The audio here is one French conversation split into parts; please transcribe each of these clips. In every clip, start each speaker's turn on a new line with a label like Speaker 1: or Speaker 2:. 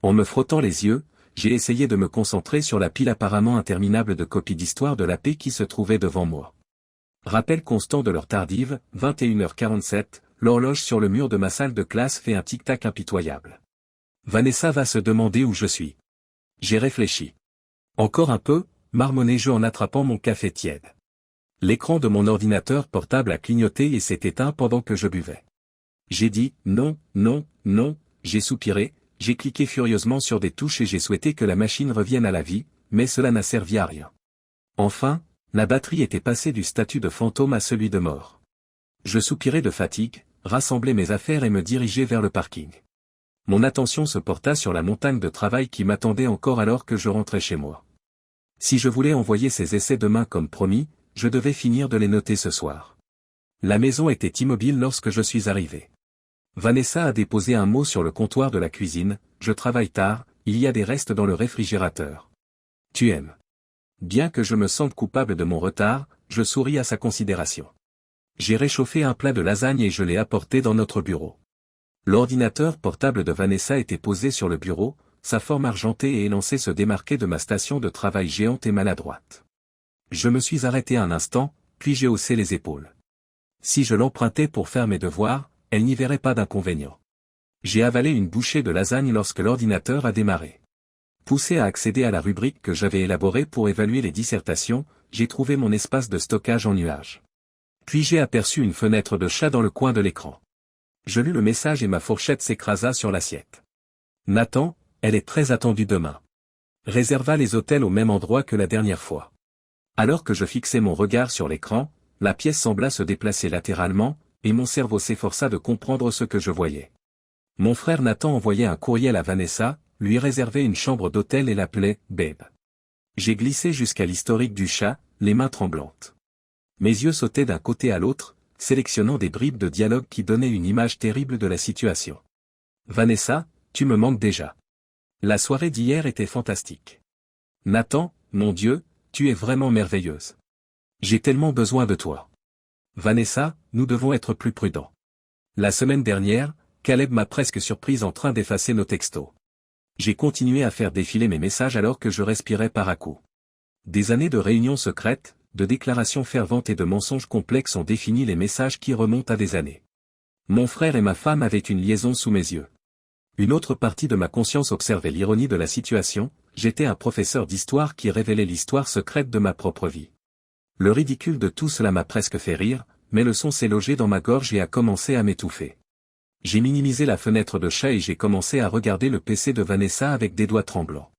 Speaker 1: En me frottant les yeux, j'ai essayé de me concentrer sur la pile apparemment interminable de copies d'Histoire de la paix qui se trouvait devant moi. Rappel constant de l'heure tardive, 21h47, l'horloge sur le mur de ma salle de classe fait un tic-tac impitoyable. Vanessa va se demander où je suis. J'ai réfléchi. Encore un peu, marmonnai-je en attrapant mon café tiède. L'écran de mon ordinateur portable a clignoté et s'est éteint pendant que je buvais. J'ai dit « non, non, non », j'ai soupiré, j'ai cliqué furieusement sur des touches et j'ai souhaité que la machine revienne à la vie, mais cela n'a servi à rien. Enfin, la batterie était passée du statut de fantôme à celui de mort. Je soupirai de fatigue, rassemblai mes affaires et me dirigeai vers le parking. Mon attention se porta sur la montagne de travail qui m'attendait encore alors que je rentrais chez moi. Si je voulais envoyer ces essais demain comme promis, je devais finir de les noter ce soir. La maison était immobile lorsque je suis arrivé. Vanessa a déposé un mot sur le comptoir de la cuisine, « Je travaille tard, il y a des restes dans le réfrigérateur. Tu aimes ?» Bien que je me sente coupable de mon retard, je souris à sa considération. J'ai réchauffé un plat de lasagne et je l'ai apporté dans notre bureau. L'ordinateur portable de Vanessa était posé sur le bureau, sa forme argentée et élancée se démarquait de ma station de travail géante et maladroite. Je me suis arrêté un instant, puis j'ai haussé les épaules. Si je l'empruntais pour faire mes devoirs, elle n'y verrait pas d'inconvénient. J'ai avalé une bouchée de lasagne lorsque l'ordinateur a démarré. Poussé à accéder à la rubrique que j'avais élaborée pour évaluer les dissertations, j'ai trouvé mon espace de stockage en nuage. Puis j'ai aperçu une fenêtre de chat dans le coin de l'écran. Je lus le message et ma fourchette s'écrasa sur l'assiette. Nathan, elle est très attendue demain. Réserva les hôtels au même endroit que la dernière fois. Alors que je fixais mon regard sur l'écran, la pièce sembla se déplacer latéralement, et mon cerveau s'efforça de comprendre ce que je voyais. Mon frère Nathan envoyait un courriel à Vanessa, lui réservait une chambre d'hôtel et l'appelait « Babe ». J'ai glissé jusqu'à l'historique du chat, les mains tremblantes. Mes yeux sautaient d'un côté à l'autre, sélectionnant des bribes de dialogue qui donnaient une image terrible de la situation. « Vanessa, tu me manques déjà. La soirée d'hier était fantastique. Nathan, mon Dieu, tu es vraiment merveilleuse. J'ai tellement besoin de toi. Vanessa, nous devons être plus prudents. La semaine dernière, Caleb m'a presque surprise en train d'effacer nos textos. J'ai continué à faire défiler mes messages alors que je respirais par à-coups. Des années de réunions secrètes, de déclarations ferventes et de mensonges complexes ont défini les messages qui remontent à des années. Mon frère et ma femme avaient une liaison sous mes yeux. Une autre partie de ma conscience observait l'ironie de la situation, j'étais un professeur d'histoire qui révélait l'histoire secrète de ma propre vie. Le ridicule de tout cela m'a presque fait rire, mais le son s'est logé dans ma gorge et a commencé à m'étouffer. J'ai minimisé la fenêtre de chat et j'ai commencé à regarder le PC de Vanessa avec des doigts tremblants.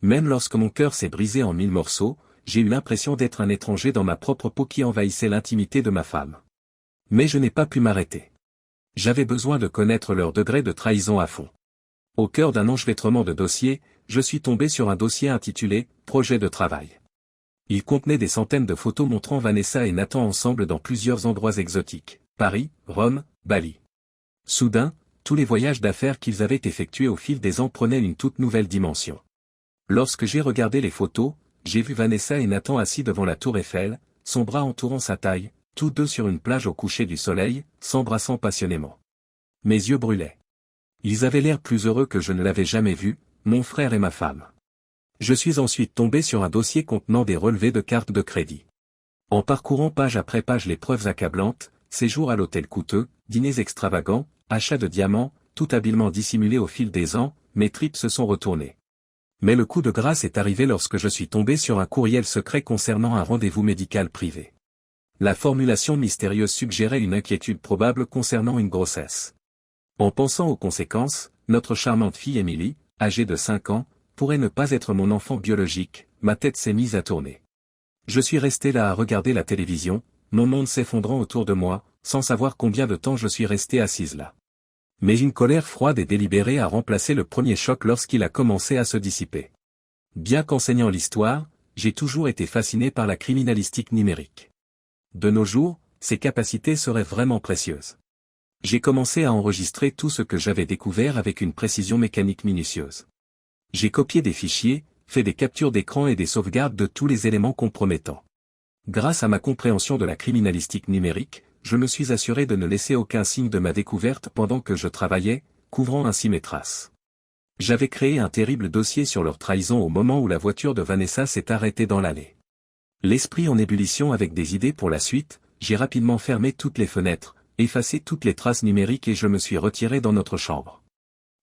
Speaker 1: Même lorsque mon cœur s'est brisé en 1000 morceaux, j'ai eu l'impression d'être un étranger dans ma propre peau qui envahissait l'intimité de ma femme. Mais je n'ai pas pu m'arrêter. J'avais besoin de connaître leur degré de trahison à fond. Au cœur d'un enchevêtrement de dossiers, je suis tombé sur un dossier intitulé « Projet de travail ». Il contenait des centaines de photos montrant Vanessa et Nathan ensemble dans plusieurs endroits exotiques, Paris, Rome, Bali. Soudain, tous les voyages d'affaires qu'ils avaient effectués au fil des ans prenaient une toute nouvelle dimension. Lorsque j'ai regardé les photos, j'ai vu Vanessa et Nathan assis devant la tour Eiffel, son bras entourant sa taille, tous deux sur une plage au coucher du soleil, s'embrassant passionnément. Mes yeux brûlaient. Ils avaient l'air plus heureux que je ne l'avais jamais vu, mon frère et ma femme. Je suis ensuite tombé sur un dossier contenant des relevés de cartes de crédit. En parcourant page après page les preuves accablantes, séjours à l'hôtel coûteux, dîners extravagants, achats de diamants, tout habilement dissimulé au fil des ans, mes tripes se sont retournées. Mais le coup de grâce est arrivé lorsque je suis tombé sur un courriel secret concernant un rendez-vous médical privé. La formulation mystérieuse suggérait une inquiétude probable concernant une grossesse. En pensant aux conséquences, notre charmante fille Émilie, âgée de 5 ans, pourrait ne pas être mon enfant biologique, ma tête s'est mise à tourner. Je suis resté là à regarder la télévision, mon monde s'effondrant autour de moi, sans savoir combien de temps je suis resté assise là. Mais une colère froide et délibérée a remplacé le premier choc lorsqu'il a commencé à se dissiper. Bien qu'enseignant l'histoire, j'ai toujours été fasciné par la criminalistique numérique. De nos jours, ces capacités seraient vraiment précieuses. J'ai commencé à enregistrer tout ce que j'avais découvert avec une précision mécanique minutieuse. J'ai copié des fichiers, fait des captures d'écran et des sauvegardes de tous les éléments compromettants. Grâce à ma compréhension de la criminalistique numérique, je me suis assuré de ne laisser aucun signe de ma découverte pendant que je travaillais, couvrant ainsi mes traces. J'avais créé un terrible dossier sur leur trahison au moment où la voiture de Vanessa s'est arrêtée dans l'allée. L'esprit en ébullition avec des idées pour la suite, j'ai rapidement fermé toutes les fenêtres, effacé toutes les traces numériques et je me suis retiré dans notre chambre.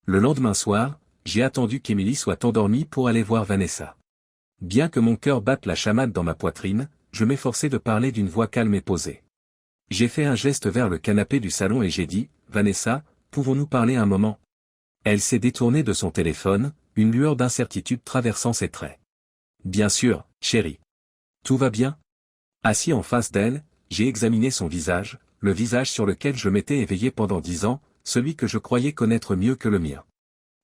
Speaker 1: Le lendemain soir, j'ai attendu qu'Emily soit endormie pour aller voir Vanessa. Bien que mon cœur batte la chamade dans ma poitrine, je m'efforçai de parler d'une voix calme et posée. J'ai fait un geste vers le canapé du salon et j'ai dit, « Vanessa, pouvons-nous parler un moment ?» Elle s'est détournée de son téléphone, une lueur d'incertitude traversant ses traits. « Bien sûr, chérie. Tout va bien ?» Assis en face d'elle, j'ai examiné son visage, le visage sur lequel je m'étais éveillé pendant 10 ans, celui que je croyais connaître mieux que le mien.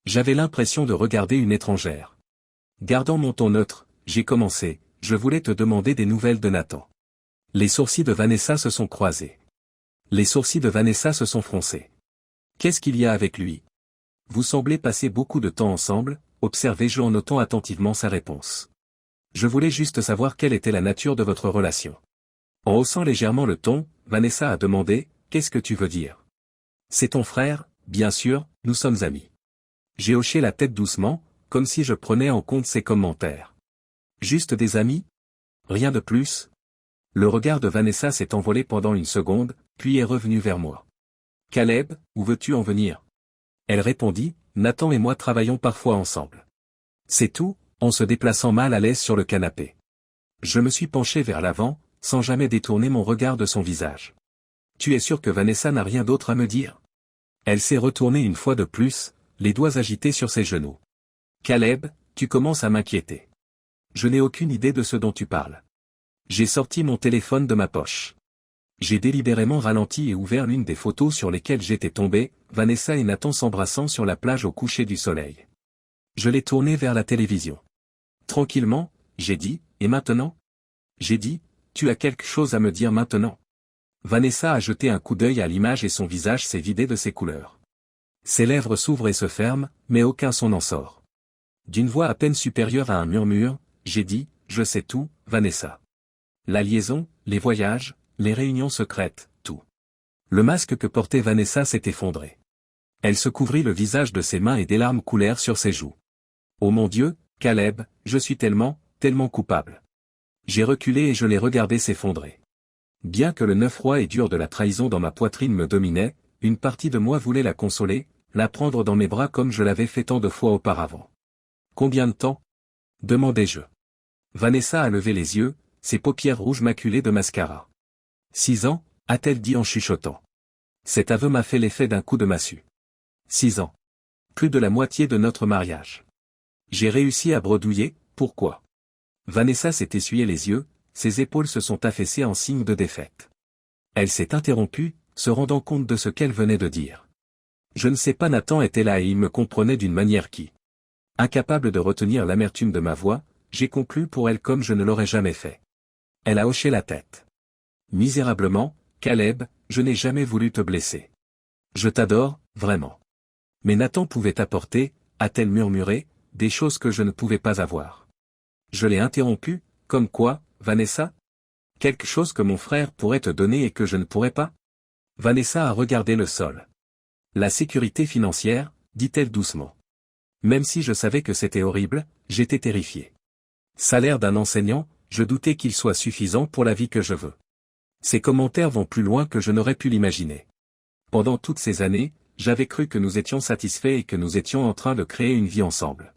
Speaker 1: J'avais l'impression de regarder une étrangère. Gardant mon ton neutre, j'ai commencé, « Je voulais te demander des nouvelles de Nathan. » Les sourcils de Vanessa se sont croisés. Les sourcils de Vanessa se sont froncés. « Qu'est-ce qu'il y a avec lui ? Vous semblez passer beaucoup de temps ensemble, observai-je en notant attentivement sa réponse. Je voulais juste savoir quelle était la nature de votre relation. En haussant légèrement le ton, Vanessa a demandé, « Qu'est-ce que tu veux dire ? » C'est ton frère, bien sûr, nous sommes amis. J'ai hoché la tête doucement, comme si je prenais en compte ses commentaires. Juste des amis ? Rien de plus ? Le regard de Vanessa s'est envolé pendant une seconde, puis est revenu vers moi. Caleb, où veux-tu en venir ? Elle répondit, Nathan et moi travaillons parfois ensemble. C'est tout, en se déplaçant mal à l'aise sur le canapé. Je me suis penché vers l'avant, sans jamais détourner mon regard de son visage. Tu es sûr que Vanessa n'a rien d'autre à me dire ? Elle s'est retournée une fois de plus, les doigts agités sur ses genoux. Caleb, tu commences à m'inquiéter. Je n'ai aucune idée de ce dont tu parles. J'ai sorti mon téléphone de ma poche. J'ai délibérément ralenti et ouvert l'une des photos sur lesquelles j'étais tombé, Vanessa et Nathan s'embrassant sur la plage au coucher du soleil. Je l'ai tourné vers la télévision. Tranquillement, j'ai dit, et maintenant ? J'ai dit, tu as quelque chose à me dire maintenant. Vanessa a jeté un coup d'œil à l'image et son visage s'est vidé de ses couleurs. Ses lèvres s'ouvrent et se ferment, mais aucun son n'en sort. D'une voix à peine supérieure à un murmure, j'ai dit, je sais tout, Vanessa. La liaison, les voyages, les réunions secrètes, tout. Le masque que portait Vanessa s'est effondré. Elle se couvrit le visage de ses mains et des larmes coulèrent sur ses joues. Oh mon Dieu, Caleb, je suis tellement coupable. J'ai reculé et je l'ai regardé s'effondrer. Bien que le neuf-roi et dur de la trahison dans ma poitrine me dominait, une partie de moi voulait la consoler, la prendre dans mes bras comme je l'avais fait tant de fois auparavant. Combien de temps ? Demandai-je. Vanessa a levé les yeux, ses paupières rouges maculées de mascara. 6 ans, a-t-elle dit en chuchotant. Cet aveu m'a fait l'effet d'un coup de massue. 6 ans. Plus de la moitié de notre mariage. J'ai réussi à bredouiller, pourquoi ? Vanessa s'est essuyé les yeux, ses épaules se sont affaissées en signe de défaite. Elle s'est interrompue, se rendant compte de ce qu'elle venait de dire. Je ne sais pas, Nathan était là et il me comprenait d'une manière qui. Incapable de retenir l'amertume de ma voix, j'ai conclu pour elle comme je ne l'aurais jamais fait. Elle a hoché la tête. Misérablement, Caleb, je n'ai jamais voulu te blesser. Je t'adore, vraiment. Mais Nathan pouvait apporter, a-t-elle murmuré, des choses que je ne pouvais pas avoir. Je l'ai interrompu, comme quoi, Vanessa ? Quelque chose que mon frère pourrait te donner et que je ne pourrais pas ? Vanessa a regardé le sol. La sécurité financière, dit-elle doucement. Même si je savais que c'était horrible, j'étais terrifié. Salaire d'un enseignant, je doutais qu'il soit suffisant pour la vie que je veux. Ces commentaires vont plus loin que je n'aurais pu l'imaginer. Pendant toutes ces années, j'avais cru que nous étions satisfaits et que nous étions en train de créer une vie ensemble.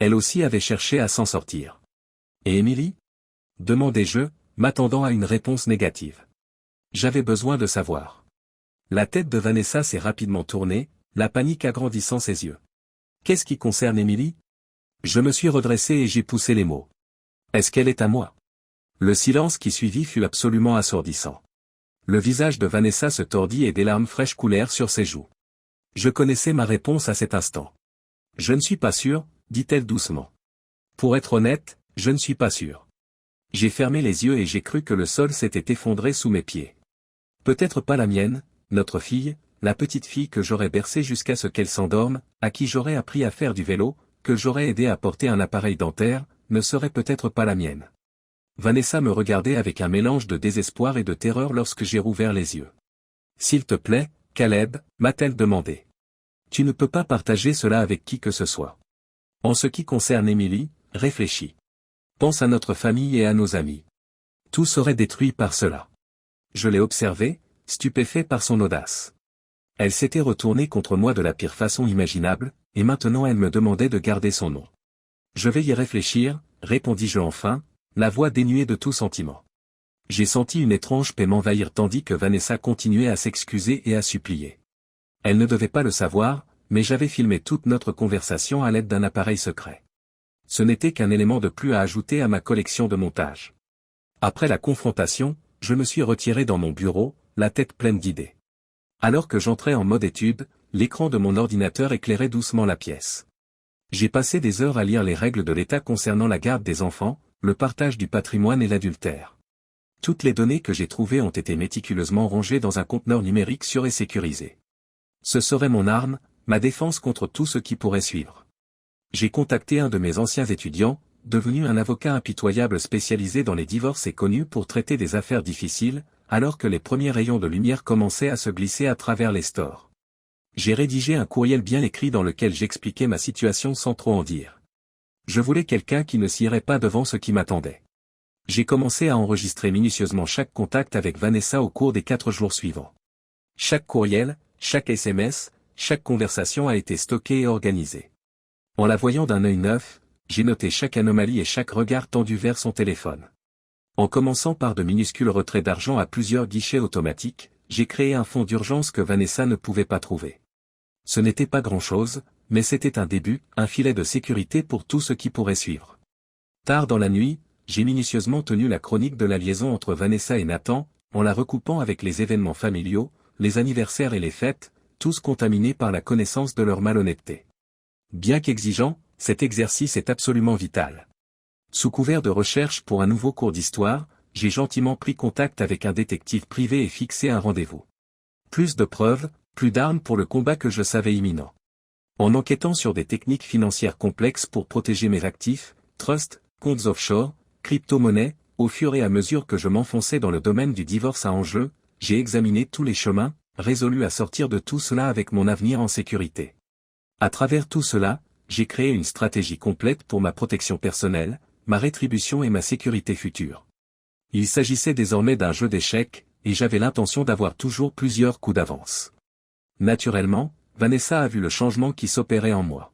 Speaker 1: Elle aussi avait cherché à s'en sortir. Et Emily ? Demandai-je, m'attendant à une réponse négative. J'avais besoin de savoir. La tête de Vanessa s'est rapidement tournée, la panique agrandissant ses yeux. Qu'est-ce qui concerne Emily ? Je me suis redressé et j'ai poussé les mots. Est-ce qu'elle est à moi ? Le silence qui suivit fut absolument assourdissant. Le visage de Vanessa se tordit et des larmes fraîches coulèrent sur ses joues. Je connaissais ma réponse à cet instant. Je ne suis pas sûr, dit-elle doucement. Pour être honnête, je ne suis pas sûr. J'ai fermé les yeux et j'ai cru que le sol s'était effondré sous mes pieds. Peut-être pas la mienne, notre fille, la petite fille que j'aurais bercée jusqu'à ce qu'elle s'endorme, à qui j'aurais appris à faire du vélo, que j'aurais aidé à porter un appareil dentaire, ne serait peut-être pas la mienne. Vanessa me regardait avec un mélange de désespoir et de terreur lorsque j'ai rouvert les yeux. S'il te plaît, Caleb, m'a-t-elle demandé. Tu ne peux pas partager cela avec qui que ce soit. En ce qui concerne Émilie, réfléchis. Pense à notre famille et à nos amis. Tout serait détruit par cela. Je l'ai observé, stupéfait par son audace. Elle s'était retournée contre moi de la pire façon imaginable, et maintenant elle me demandait de garder son nom. Je vais y réfléchir, répondis-je enfin, la voix dénuée de tout sentiment. J'ai senti une étrange paix m'envahir tandis que Vanessa continuait à s'excuser et à supplier. Elle ne devait pas le savoir, mais j'avais filmé toute notre conversation à l'aide d'un appareil secret. Ce n'était qu'un élément de plus à ajouter à ma collection de montages. Après la confrontation, je me suis retiré dans mon bureau, la tête pleine d'idées. Alors que j'entrais en mode étude, l'écran de mon ordinateur éclairait doucement la pièce. J'ai passé des heures à lire les règles de l'État concernant la garde des enfants, le partage du patrimoine et l'adultère. Toutes les données que j'ai trouvées ont été méticuleusement rangées dans un conteneur numérique sûr et sécurisé. Ce serait mon arme, ma défense contre tout ce qui pourrait suivre. J'ai contacté un de mes anciens étudiants, devenu un avocat impitoyable spécialisé dans les divorces et connu pour traiter des affaires difficiles, alors que les premiers rayons de lumière commençaient à se glisser à travers les stores. J'ai rédigé un courriel bien écrit dans lequel j'expliquais ma situation sans trop en dire. Je voulais quelqu'un qui ne scierait pas devant ce qui m'attendait. J'ai commencé à enregistrer minutieusement chaque contact avec Vanessa au cours des 4 jours suivants. Chaque courriel, chaque SMS, chaque conversation a été stockée et organisée. En la voyant d'un œil neuf, j'ai noté chaque anomalie et chaque regard tendu vers son téléphone. En commençant par de minuscules retraits d'argent à plusieurs guichets automatiques, j'ai créé un fonds d'urgence que Vanessa ne pouvait pas trouver. Ce n'était pas grand-chose, mais c'était un début, un filet de sécurité pour tout ce qui pourrait suivre. Tard dans la nuit, j'ai minutieusement tenu la chronique de la liaison entre Vanessa et Nathan, en la recoupant avec les événements familiaux, les anniversaires et les fêtes, tous contaminés par la connaissance de leur malhonnêteté. Bien qu'exigeant, cet exercice est absolument vital. Sous couvert de recherche pour un nouveau cours d'histoire, j'ai gentiment pris contact avec un détective privé et fixé un rendez-vous. Plus de preuves, plus d'armes pour le combat que je savais imminent. En enquêtant sur des techniques financières complexes pour protéger mes actifs, trusts, comptes offshore, crypto-monnaies, au fur et à mesure que je m'enfonçais dans le domaine du divorce à enjeu, j'ai examiné tous les chemins, résolu à sortir de tout cela avec mon avenir en sécurité. À travers tout cela, j'ai créé une stratégie complète pour ma protection personnelle, ma rétribution et ma sécurité future. Il s'agissait désormais d'un jeu d'échecs, et j'avais l'intention d'avoir toujours plusieurs coups d'avance. Naturellement, Vanessa a vu le changement qui s'opérait en moi.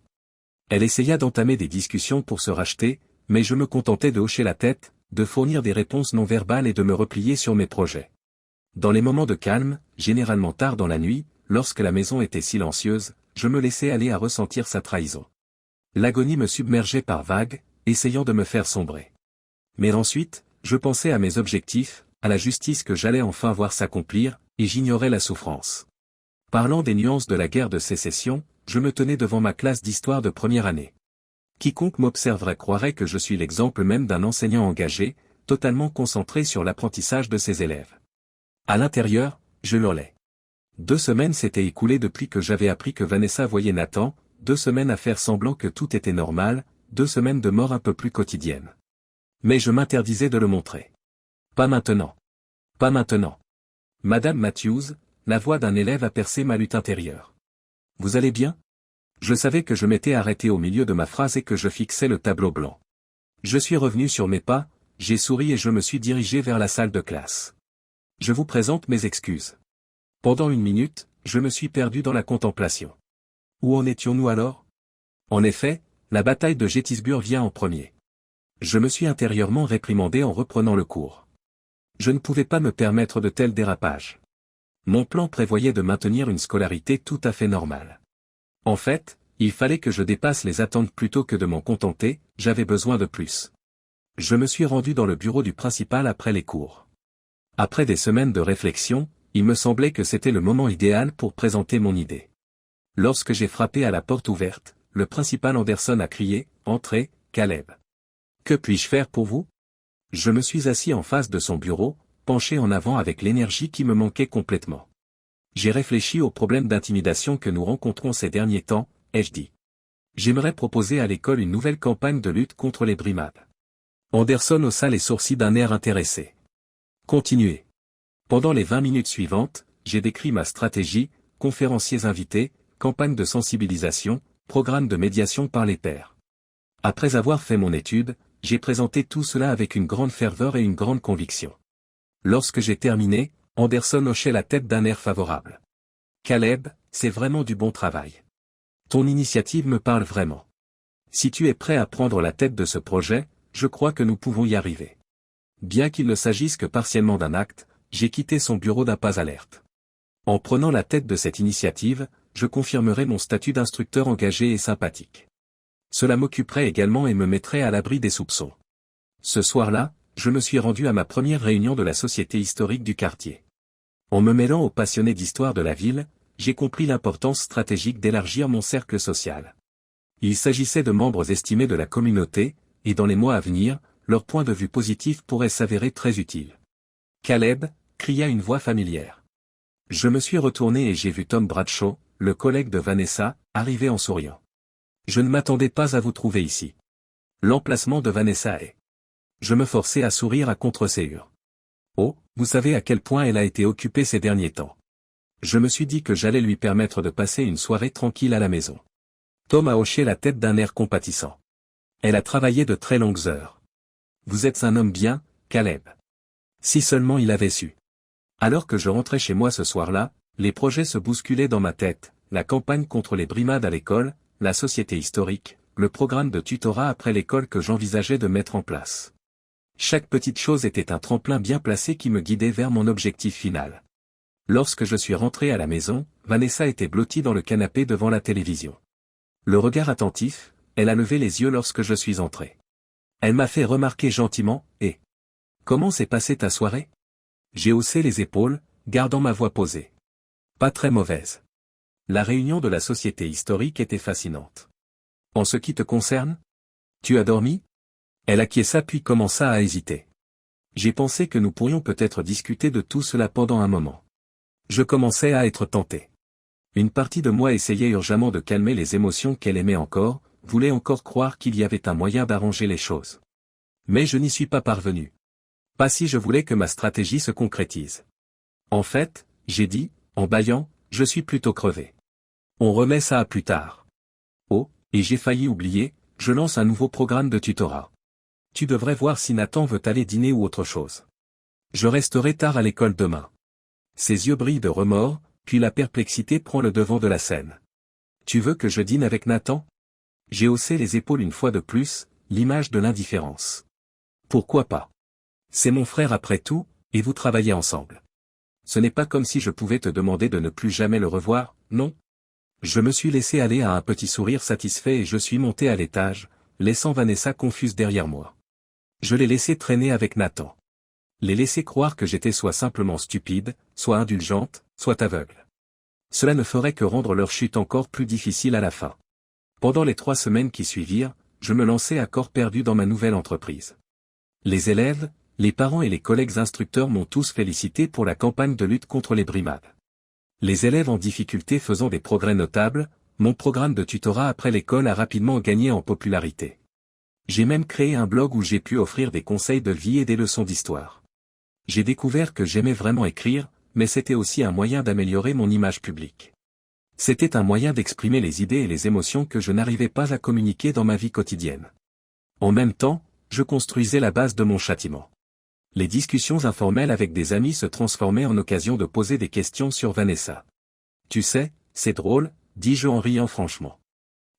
Speaker 1: Elle essaya d'entamer des discussions pour se racheter, mais je me contentais de hocher la tête, de fournir des réponses non verbales et de me replier sur mes projets. Dans les moments de calme, généralement tard dans la nuit, lorsque la maison était silencieuse, je me laissais aller à ressentir sa trahison. L'agonie me submergeait par vagues, essayant de me faire sombrer. Mais ensuite, je pensais à mes objectifs, à la justice que j'allais enfin voir s'accomplir, et j'ignorais la souffrance. Parlant des nuances de la guerre de sécession, je me tenais devant ma classe d'histoire de première année. Quiconque m'observerait croirait que je suis l'exemple même d'un enseignant engagé, totalement concentré sur l'apprentissage de ses élèves. À l'intérieur, je hurlais. 2 semaines s'étaient écoulées depuis que j'avais appris que Vanessa voyait Nathan, 2 semaines à faire semblant que tout était normal, 2 semaines de mort un peu plus quotidienne. Mais je m'interdisais de le montrer. Pas maintenant. Pas maintenant. Madame Matthews, la voix d'un élève a percé ma lutte intérieure. Vous allez bien? Je savais que je m'étais arrêté au milieu de ma phrase et que je fixais le tableau blanc. Je suis revenu sur mes pas, j'ai souri et je me suis dirigé vers la salle de classe. Je vous présente mes excuses. Pendant 1 minute, je me suis perdu dans la contemplation. Où en étions-nous alors? En effet, la bataille de Gettysburg vient en premier. Je me suis intérieurement réprimandé en reprenant le cours. Je ne pouvais pas me permettre de tels dérapages. Mon plan prévoyait de maintenir une scolarité tout à fait normale. En fait, il fallait que je dépasse les attentes plutôt que de m'en contenter, j'avais besoin de plus. Je me suis rendu dans le bureau du principal après les cours. Après des semaines de réflexion, il me semblait que c'était le moment idéal pour présenter mon idée. Lorsque j'ai frappé à la porte ouverte, le principal Anderson a crié « Entrez, Caleb. Que puis-je faire pour vous ?» Je me suis assis en face de son bureau, penché en avant avec l'énergie qui me manquait complètement. J'ai réfléchi aux problèmes d'intimidation que nous rencontrons ces derniers temps, ai-je dit. J'aimerais proposer à l'école une nouvelle campagne de lutte contre les brimades. Anderson haussa les sourcils d'un air intéressé. Continuez. Pendant les 20 minutes suivantes, j'ai décrit ma stratégie, conférenciers invités, campagne de sensibilisation, programme de médiation par les pairs. Après avoir fait mon étude, j'ai présenté tout cela avec une grande ferveur et une grande conviction. Lorsque j'ai terminé, Anderson hochait la tête d'un air favorable. Caleb, c'est vraiment du bon travail. Ton initiative me parle vraiment. Si tu es prêt à prendre la tête de ce projet, je crois que nous pouvons y arriver. Bien qu'il ne s'agisse que partiellement d'un acte, j'ai quitté son bureau d'un pas alerte. En prenant la tête de cette initiative, je confirmerai mon statut d'instructeur engagé et sympathique. Cela m'occuperait également et me mettrait à l'abri des soupçons. Ce soir-là, je me suis rendu à ma première réunion de la société historique du quartier. En me mêlant aux passionnés d'histoire de la ville, j'ai compris l'importance stratégique d'élargir mon cercle social. Il s'agissait de membres estimés de la communauté, et dans les mois à venir, leur point de vue positif pourrait s'avérer très utile. Caleb, cria une voix familière. Je me suis retourné et j'ai vu Tom Bradshaw, le collègue de Vanessa, arriver en souriant. Je ne m'attendais pas à vous trouver ici. L'emplacement de Vanessa est. Je me forçais à sourire à contre-séure. Oh, vous savez à quel point elle a été occupée ces derniers temps. Je me suis dit que j'allais lui permettre de passer une soirée tranquille à la maison. Tom a hoché la tête d'un air compatissant. Elle a travaillé de très longues heures. Vous êtes un homme bien, Caleb. Si seulement il avait su. Alors que je rentrais chez moi ce soir-là, les projets se bousculaient dans ma tête, la campagne contre les brimades à l'école, la société historique, le programme de tutorat après l'école que j'envisageais de mettre en place. Chaque petite chose était un tremplin bien placé qui me guidait vers mon objectif final. Lorsque je suis rentré à la maison, Vanessa était blottie dans le canapé devant la télévision. Le regard attentif, elle a levé les yeux lorsque je suis entré. Elle m'a fait remarquer gentiment, « Et comment s'est passée ta soirée ?» J'ai haussé les épaules, gardant ma voix posée. Pas très mauvaise. La réunion de la société historique était fascinante. En ce qui te concerne? Tu as dormi? Elle acquiesça puis commença à hésiter. J'ai pensé que nous pourrions peut-être discuter de tout cela pendant un moment. Je commençais à être tenté. Une partie de moi essayait urgemment de calmer les émotions qu'elle aimait encore, voulait encore croire qu'il y avait un moyen d'arranger les choses. Mais je n'y suis pas parvenu. Pas si je voulais que ma stratégie se concrétise. En fait, j'ai dit, en bâillant, je suis plutôt crevé. On remet ça à plus tard. Oh, et j'ai failli oublier, je lance un nouveau programme de tutorat. Tu devrais voir si Nathan veut aller dîner ou autre chose. Je resterai tard à l'école demain. Ses yeux brillent de remords, puis la perplexité prend le devant de la scène. Tu veux que je dîne avec Nathan? J'ai haussé les épaules une fois de plus, l'image de l'indifférence. Pourquoi pas? C'est mon frère après tout, et vous travaillez ensemble. Ce n'est pas comme si je pouvais te demander de ne plus jamais le revoir, non? Je me suis laissé aller à un petit sourire satisfait et je suis monté à l'étage, laissant Vanessa confuse derrière moi. Je l'ai laissé traîner avec Nathan. Les laisser croire que j'étais soit simplement stupide, soit indulgente, soit aveugle. Cela ne ferait que rendre leur chute encore plus difficile à la fin. Pendant les 3 semaines qui suivirent, je me lançais à corps perdu dans ma nouvelle entreprise. Les élèves, les parents et les collègues instructeurs m'ont tous félicité pour la campagne de lutte contre les brimades. Les élèves en difficulté faisant des progrès notables, mon programme de tutorat après l'école a rapidement gagné en popularité. J'ai même créé un blog où j'ai pu offrir des conseils de vie et des leçons d'histoire. J'ai découvert que j'aimais vraiment écrire, mais c'était aussi un moyen d'améliorer mon image publique. C'était un moyen d'exprimer les idées et les émotions que je n'arrivais pas à communiquer dans ma vie quotidienne. En même temps, je construisais la base de mon châtiment. Les discussions informelles avec des amis se transformaient en occasion de poser des questions sur Vanessa. Tu sais, c'est drôle, dis-je en riant franchement.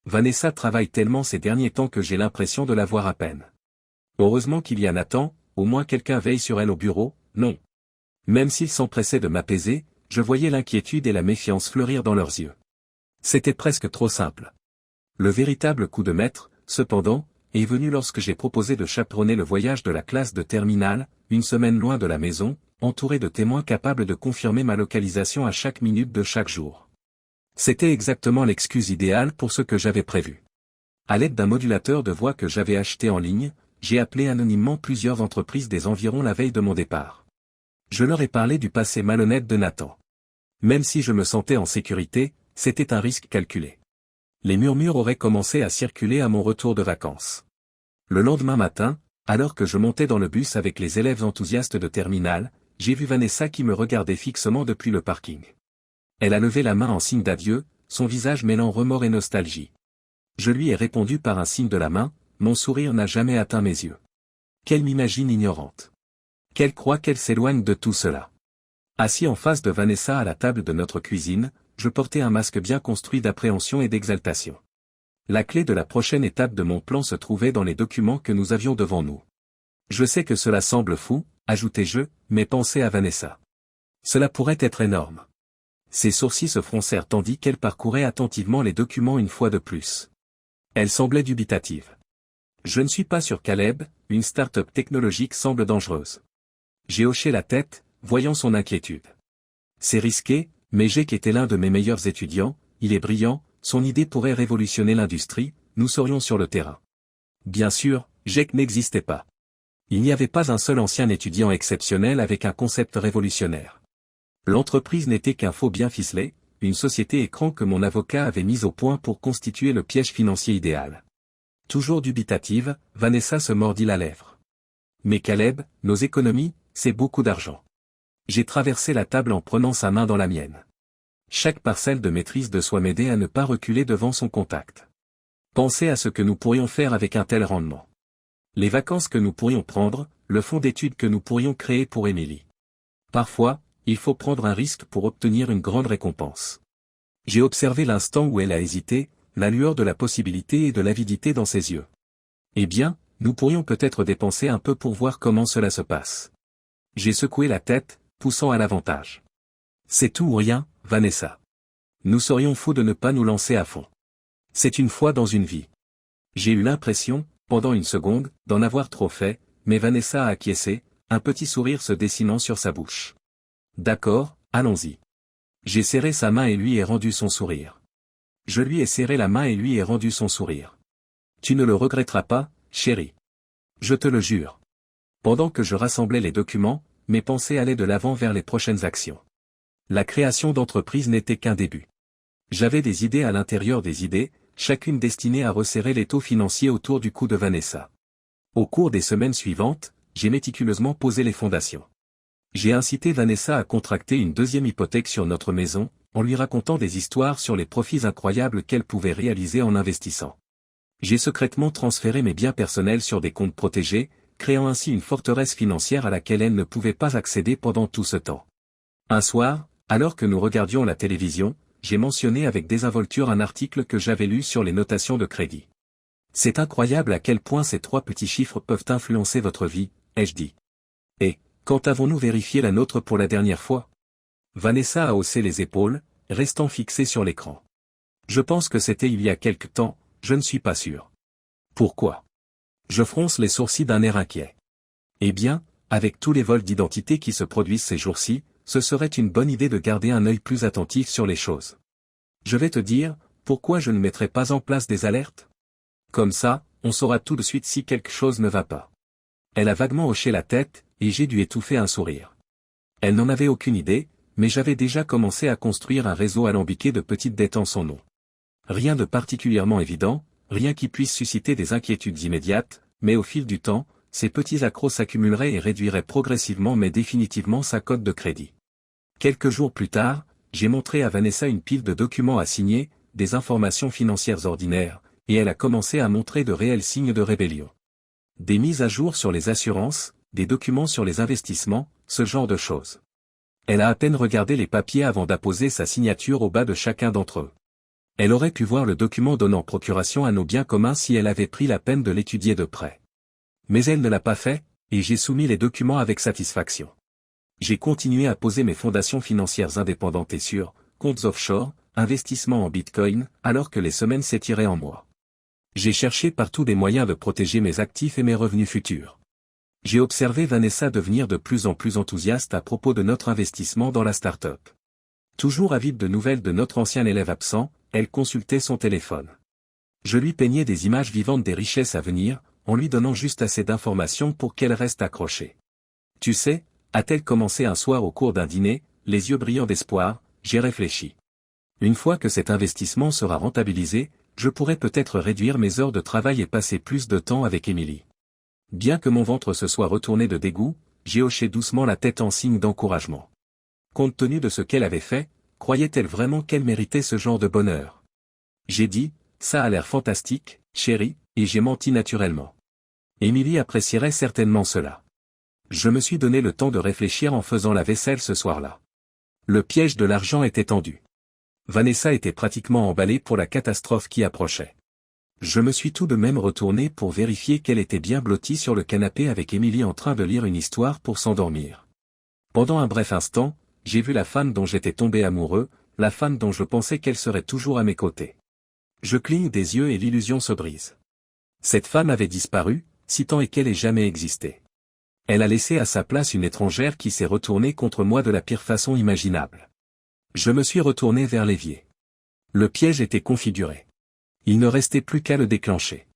Speaker 1: Vanessa travaille tellement ces derniers temps que j'ai l'impression de la voir à peine. Heureusement qu'il y a Nathan, au moins quelqu'un veille sur elle au bureau, non. Même s'ils s'empressaient de m'apaiser, je voyais l'inquiétude et la méfiance fleurir dans leurs yeux. C'était presque trop simple. Le véritable coup de maître, cependant, est venu lorsque j'ai proposé de chaperonner le voyage de la classe de terminale, une semaine loin de la maison, entouré de témoins capables de confirmer ma localisation à chaque minute de chaque jour. C'était exactement l'excuse idéale pour ce que j'avais prévu. À l'aide d'un modulateur de voix que j'avais acheté en ligne, j'ai appelé anonymement plusieurs entreprises des environs la veille de mon départ. Je leur ai parlé du passé malhonnête de Nathan. Même si je me sentais en sécurité, c'était un risque calculé. Les murmures auraient commencé à circuler à mon retour de vacances. Le lendemain matin, alors que je montais dans le bus avec les élèves enthousiastes de terminale, j'ai vu Vanessa qui me regardait fixement depuis le parking. Elle a levé la main en signe d'adieu, son visage mêlant remords et nostalgie. Je lui ai répondu par un signe de la main, mon sourire n'a jamais atteint mes yeux. Qu'elle m'imagine ignorante. Qu'elle croit qu'elle s'éloigne de tout cela. Assis en face de Vanessa à la table de notre cuisine, je portais un masque bien construit d'appréhension et d'exaltation. La clé de la prochaine étape de mon plan se trouvait dans les documents que nous avions devant nous. Je sais que cela semble fou, ajoutai-je, mais pensez à Vanessa. Cela pourrait être énorme. Ses sourcils se froncèrent tandis qu'elle parcourait attentivement les documents une fois de plus. Elle semblait dubitative. Je ne suis pas sûr Caleb, une start-up technologique semble dangereuse. J'ai hoché la tête, voyant son inquiétude. C'est risqué, mais Jake était l'un de mes meilleurs étudiants, il est brillant, son idée pourrait révolutionner l'industrie, nous serions sur le terrain. Bien sûr, Jake n'existait pas. Il n'y avait pas un seul ancien étudiant exceptionnel avec un concept révolutionnaire. L'entreprise n'était qu'un faux bien ficelé, une société écran que mon avocat avait mise au point pour constituer le piège financier idéal. Toujours dubitative, Vanessa se mordit la lèvre. Mais Caleb, nos économies, c'est beaucoup d'argent. J'ai traversé la table en prenant sa main dans la mienne. Chaque parcelle de maîtrise de soi m'aidait à ne pas reculer devant son contact. Pensez à ce que nous pourrions faire avec un tel rendement. Les vacances que nous pourrions prendre, le fonds d'études que nous pourrions créer pour Émilie. Parfois, il faut prendre un risque pour obtenir une grande récompense. J'ai observé l'instant où elle a hésité, la lueur de la possibilité et de l'avidité dans ses yeux. Eh bien, nous pourrions peut-être dépenser un peu pour voir comment cela se passe. J'ai secoué la tête, poussant à l'avantage. C'est tout ou rien, Vanessa. Nous serions fous de ne pas nous lancer à fond. C'est une fois dans une vie. J'ai eu l'impression, pendant une seconde, d'en avoir trop fait, mais Vanessa a acquiescé, un petit sourire se dessinant sur sa bouche. D'accord, allons-y. J'ai serré sa main et lui ai rendu son sourire. Je lui ai serré la main et lui ai rendu son sourire. Tu ne le regretteras pas, chérie. Je te le jure. Pendant que je rassemblais les documents, mes pensées allaient de l'avant vers les prochaines actions. La création d'entreprise n'était qu'un début. J'avais des idées à l'intérieur des idées, chacune destinée à resserrer l'étau financier autour du cou de Vanessa. Au cours des semaines suivantes, j'ai méticuleusement posé les fondations. J'ai incité Vanessa à contracter une deuxième hypothèque sur notre maison, en lui racontant des histoires sur les profits incroyables qu'elle pouvait réaliser en investissant. J'ai secrètement transféré mes biens personnels sur des comptes protégés, créant ainsi une forteresse financière à laquelle elle ne pouvait pas accéder pendant tout ce temps. Un soir, alors que nous regardions la télévision, j'ai mentionné avec désinvolture un article que j'avais lu sur les notations de crédit. C'est incroyable à quel point ces 3 petits chiffres peuvent influencer votre vie, ai-je dit. Et, quand avons-nous vérifié la nôtre pour la dernière fois? Vanessa a haussé les épaules, restant fixée sur l'écran. Je pense que c'était il y a quelque temps, je ne suis pas sûr. Pourquoi? Je fronce les sourcils d'un air inquiet. Eh bien, avec tous les vols d'identité qui se produisent ces jours-ci, ce serait une bonne idée de garder un œil plus attentif sur les choses. Je vais te dire, pourquoi je ne mettrai pas en place des alertes? Comme ça, on saura tout de suite si quelque chose ne va pas. Elle a vaguement hoché la tête, et j'ai dû étouffer un sourire. Elle n'en avait aucune idée, mais j'avais déjà commencé à construire un réseau alambiqué de petites dettes en son nom. Rien de particulièrement évident, rien qui puisse susciter des inquiétudes immédiates, mais au fil du temps, ces petits accros s'accumuleraient et réduiraient progressivement mais définitivement sa cote de crédit. Quelques jours plus tard, j'ai montré à Vanessa une pile de documents à signer, des informations financières ordinaires, et elle a commencé à montrer de réels signes de rébellion. Des mises à jour sur les assurances, des documents sur les investissements, ce genre de choses. Elle a à peine regardé les papiers avant d'apposer sa signature au bas de chacun d'entre eux. Elle aurait pu voir le document donnant procuration à nos biens communs si elle avait pris la peine de l'étudier de près. Mais elle ne l'a pas fait, et j'ai soumis les documents avec satisfaction. J'ai continué à poser mes fondations financières indépendantes et sûres, comptes offshore, investissements en bitcoin, alors que les semaines s'étiraient en mois. J'ai cherché partout des moyens de protéger mes actifs et mes revenus futurs. J'ai observé Vanessa devenir de plus en plus enthousiaste à propos de notre investissement dans la start-up. Toujours avide de nouvelles de notre ancien élève absent, elle consultait son téléphone. Je lui peignais des images vivantes des richesses à venir, en lui donnant juste assez d'informations pour qu'elle reste accrochée. Tu sais, a-t-elle commencé un soir au cours d'un dîner, les yeux brillants d'espoir, j'ai réfléchi. Une fois que cet investissement sera rentabilisé, je pourrais peut-être réduire mes heures de travail et passer plus de temps avec Émilie. Bien que mon ventre se soit retourné de dégoût, j'ai hoché doucement la tête en signe d'encouragement. Compte tenu de ce qu'elle avait fait, croyait-elle vraiment qu'elle méritait ce genre de bonheur? J'ai dit, ça a l'air fantastique, chérie, et j'ai menti naturellement. Émilie apprécierait certainement cela. Je me suis donné le temps de réfléchir en faisant la vaisselle ce soir-là. Le piège de l'argent était tendu. Vanessa était pratiquement emballée pour la catastrophe qui approchait. Je me suis tout de même retourné pour vérifier qu'elle était bien blottie sur le canapé avec Émilie en train de lire une histoire pour s'endormir. Pendant un bref instant, j'ai vu la femme dont j'étais tombé amoureux, la femme dont je pensais qu'elle serait toujours à mes côtés. Je cligne des yeux et l'illusion se brise. Cette femme avait disparu, si tant est qu'elle ait jamais existé. Elle a laissé à sa place une étrangère qui s'est retournée contre moi de la pire façon imaginable. Je me suis retourné vers l'évier. Le piège était configuré. Il ne restait plus qu'à le déclencher.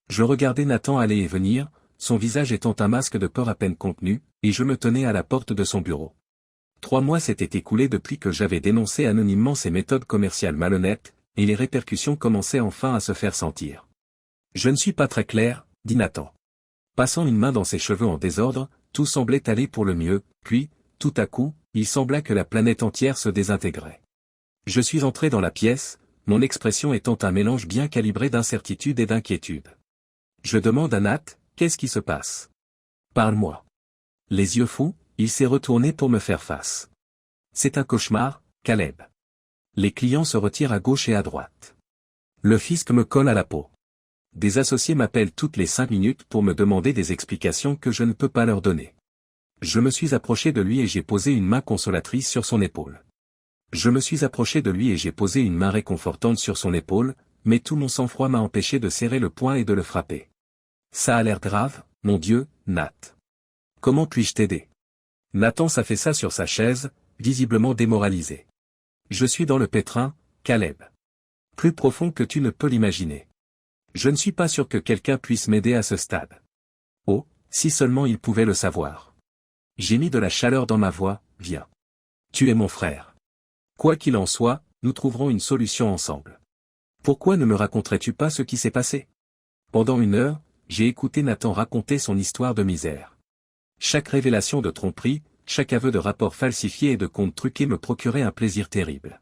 Speaker 1: Je regardais Nathan aller et venir, son visage étant un masque de peur à peine contenu, et je me tenais à la porte de son bureau. 3 mois s'étaient écoulés depuis que j'avais dénoncé anonymement ses méthodes commerciales malhonnêtes, et les répercussions commençaient enfin à se faire sentir. Je ne suis pas très clair, dit Nathan. Passant une main dans ses cheveux en désordre, tout semblait aller pour le mieux, puis, tout à coup, il sembla que la planète entière se désintégrait. Je suis entré dans la pièce, mon expression étant un mélange bien calibré d'incertitude et d'inquiétude. Je demande à Nat, qu'est-ce qui se passe? Parle-moi. Les yeux fous, il s'est retourné pour me faire face. C'est un cauchemar, Caleb. Les clients se retirent à gauche et à droite. Le fisc me colle à la peau. Des associés m'appellent toutes les 5 minutes pour me demander des explications que je ne peux pas leur donner. Je me suis approché de lui et j'ai posé une main consolatrice sur son épaule. Je me suis approché de lui et j'ai posé une main réconfortante sur son épaule, mais tout mon sang-froid m'a empêché de serrer le poing et de le frapper. Ça a l'air grave, mon Dieu, Nat. Comment puis-je t'aider? Nathan s'affaissa sur sa chaise, visiblement démoralisé. Je suis dans le pétrin, Caleb. Plus profond que tu ne peux l'imaginer. Je ne suis pas sûr que quelqu'un puisse m'aider à ce stade. Oh, si seulement il pouvait le savoir. J'ai mis de la chaleur dans ma voix, viens. Tu es mon frère. Quoi qu'il en soit, nous trouverons une solution ensemble. Pourquoi ne me raconterais-tu pas ce qui s'est passé? Pendant 1 heure, j'ai écouté Nathan raconter son histoire de misère. Chaque révélation de tromperie, chaque aveu de rapport falsifié et de comptes truqués me procurait un plaisir terrible.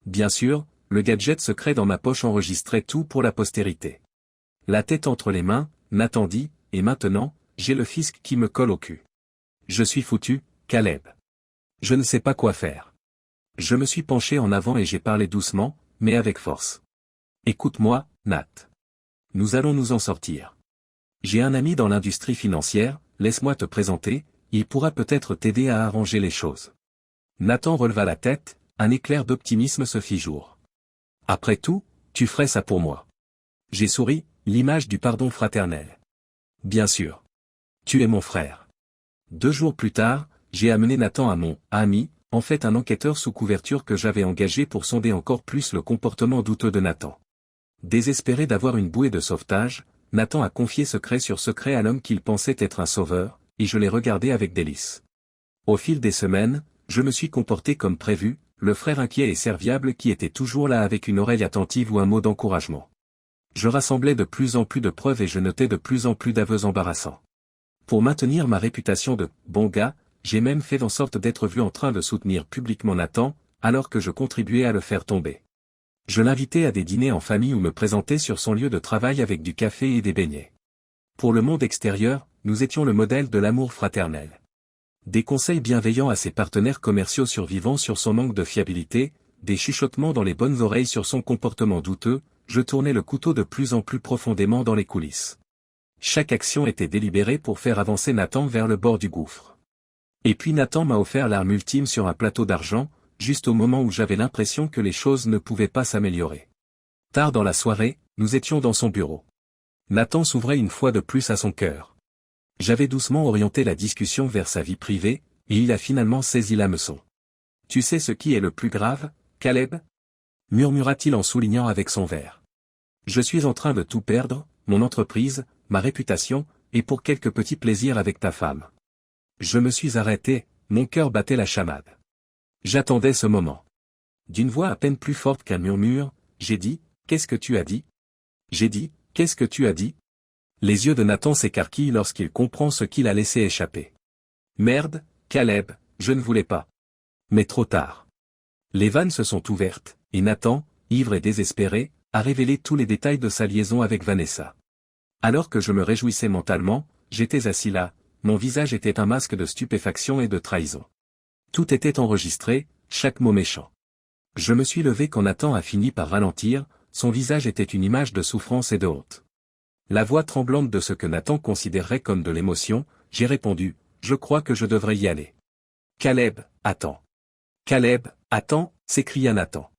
Speaker 1: Bien sûr, le gadget secret dans ma poche enregistrait tout pour la postérité. La tête entre les mains, Nathan dit, et maintenant, j'ai le fisc qui me colle au cul. Je suis foutu, Caleb. Je ne sais pas quoi faire. Je me suis penché en avant et j'ai parlé doucement, mais avec force. Écoute-moi, Nat. Nous allons nous en sortir. J'ai un ami dans l'industrie financière, laisse-moi te présenter, il pourra peut-être t'aider à arranger les choses. Nathan releva la tête, un éclair d'optimisme se fit jour. Après tout, tu ferais ça pour moi. J'ai souri, l'image du pardon fraternel. Bien sûr. Tu es mon frère. 2 jours plus tard, j'ai amené Nathan à mon ami, en fait un enquêteur sous couverture que j'avais engagé pour sonder encore plus le comportement douteux de Nathan. Désespéré d'avoir une bouée de sauvetage, Nathan a confié secret sur secret à l'homme qu'il pensait être un sauveur, et je l'ai regardé avec délice. Au fil des semaines, je me suis comporté comme prévu, le frère inquiet et serviable qui était toujours là avec une oreille attentive ou un mot d'encouragement. Je rassemblais de plus en plus de preuves et je notais de plus en plus d'aveux embarrassants. Pour maintenir ma réputation de « bon gars », j'ai même fait en sorte d'être vu en train de soutenir publiquement Nathan, alors que je contribuais à le faire tomber. Je l'invitais à des dîners en famille ou me présentais sur son lieu de travail avec du café et des beignets. Pour le monde extérieur, nous étions le modèle de l'amour fraternel. Des conseils bienveillants à ses partenaires commerciaux survivants sur son manque de fiabilité, des chuchotements dans les bonnes oreilles sur son comportement douteux, je tournais le couteau de plus en plus profondément dans les coulisses. Chaque action était délibérée pour faire avancer Nathan vers le bord du gouffre. Et puis Nathan m'a offert l'arme ultime sur un plateau d'argent, juste au moment où j'avais l'impression que les choses ne pouvaient pas s'améliorer. Tard dans la soirée, nous étions dans son bureau. Nathan s'ouvrait une fois de plus à son cœur. J'avais doucement orienté la discussion vers sa vie privée, et il a finalement saisi l'hameçon. « Tu sais ce qui est le plus grave, Caleb » murmura-t-il en soulignant avec son verre. « Je suis en train de tout perdre, mon entreprise, ma réputation, et pour quelques petits plaisirs avec ta femme. » Je me suis arrêté, mon cœur battait la chamade. J'attendais ce moment. D'une voix à peine plus forte qu'un murmure, j'ai dit, « Qu'est-ce que tu as dit ?» J'ai dit, « Qu'est-ce que tu as dit ?» Les yeux de Nathan s'écarquillent lorsqu'il comprend ce qu'il a laissé échapper. Merde, Caleb, je ne voulais pas. Mais trop tard. Les vannes se sont ouvertes, et Nathan, ivre et désespéré, a révélé tous les détails de sa liaison avec Vanessa. Alors que je me réjouissais mentalement, j'étais assis là, mon visage était un masque de stupéfaction et de trahison. Tout était enregistré, chaque mot méchant. Je me suis levé quand Nathan a fini par ralentir, son visage était une image de souffrance et de honte. La voix tremblante de ce que Nathan considérerait comme de l'émotion, j'ai répondu, je crois que je devrais y aller. Caleb, attends. Caleb, attends, s'écria Nathan.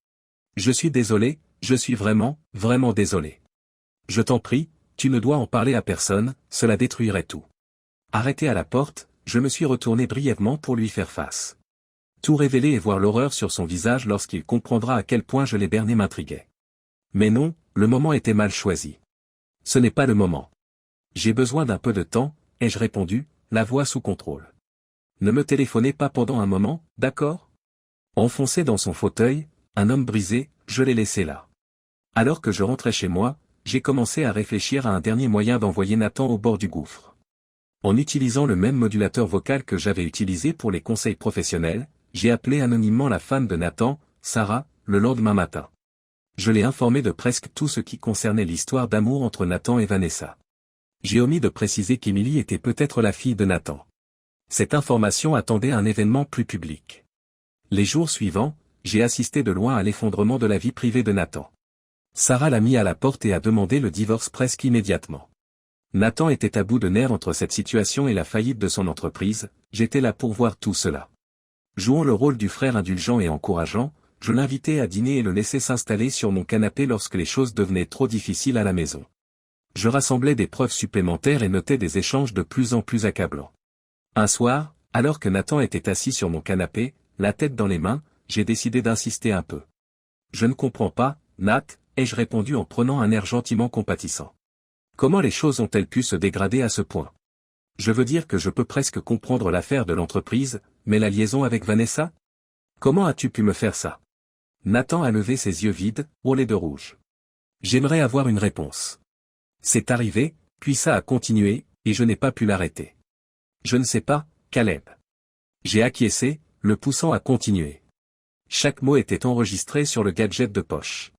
Speaker 1: Je suis désolé, je suis vraiment, vraiment désolé. Je t'en prie, tu ne dois en parler à personne, cela détruirait tout. Arrêté à la porte, je me suis retourné brièvement pour lui faire face. Tout révéler et voir l'horreur sur son visage lorsqu'il comprendra à quel point je l'ai berné m'intriguait. Mais non, le moment était mal choisi. Ce n'est pas le moment. J'ai besoin d'un peu de temps, ai-je répondu, la voix sous contrôle. Ne me téléphonez pas pendant un moment, d'accord ? Enfoncé dans son fauteuil, un homme brisé, je l'ai laissé là. Alors que je rentrais chez moi, j'ai commencé à réfléchir à un dernier moyen d'envoyer Nathan au bord du gouffre. En utilisant le même modulateur vocal que j'avais utilisé pour les conseils professionnels, j'ai appelé anonymement la femme de Nathan, Sarah, le lendemain matin. Je l'ai informée de presque tout ce qui concernait l'histoire d'amour entre Nathan et Vanessa. J'ai omis de préciser qu'Emily était peut-être la fille de Nathan. Cette information attendait un événement plus public. Les jours suivants, j'ai assisté de loin à l'effondrement de la vie privée de Nathan. Sarah l'a mis à la porte et a demandé le divorce presque immédiatement. Nathan était à bout de nerfs entre cette situation et la faillite de son entreprise, j'étais là pour voir tout cela. Jouant le rôle du frère indulgent et encourageant, je l'invitais à dîner et le laissais s'installer sur mon canapé lorsque les choses devenaient trop difficiles à la maison. Je rassemblais des preuves supplémentaires et notais des échanges de plus en plus accablants. Un soir, alors que Nathan était assis sur mon canapé, la tête dans les mains, j'ai décidé d'insister un peu. Je ne comprends pas, Nat, ai-je répondu en prenant un air gentiment compatissant. Comment les choses ont-elles pu se dégrader à ce point? Je veux dire que je peux presque comprendre l'affaire de l'entreprise, mais la liaison avec Vanessa? Comment as-tu pu me faire ça? Nathan a levé ses yeux vides, ourlés de rouge. J'aimerais avoir une réponse. C'est arrivé, puis ça a continué, et je n'ai pas pu l'arrêter. Je ne sais pas, Caleb. J'ai acquiescé, le poussant à continuer. Chaque mot était enregistré sur le gadget de poche.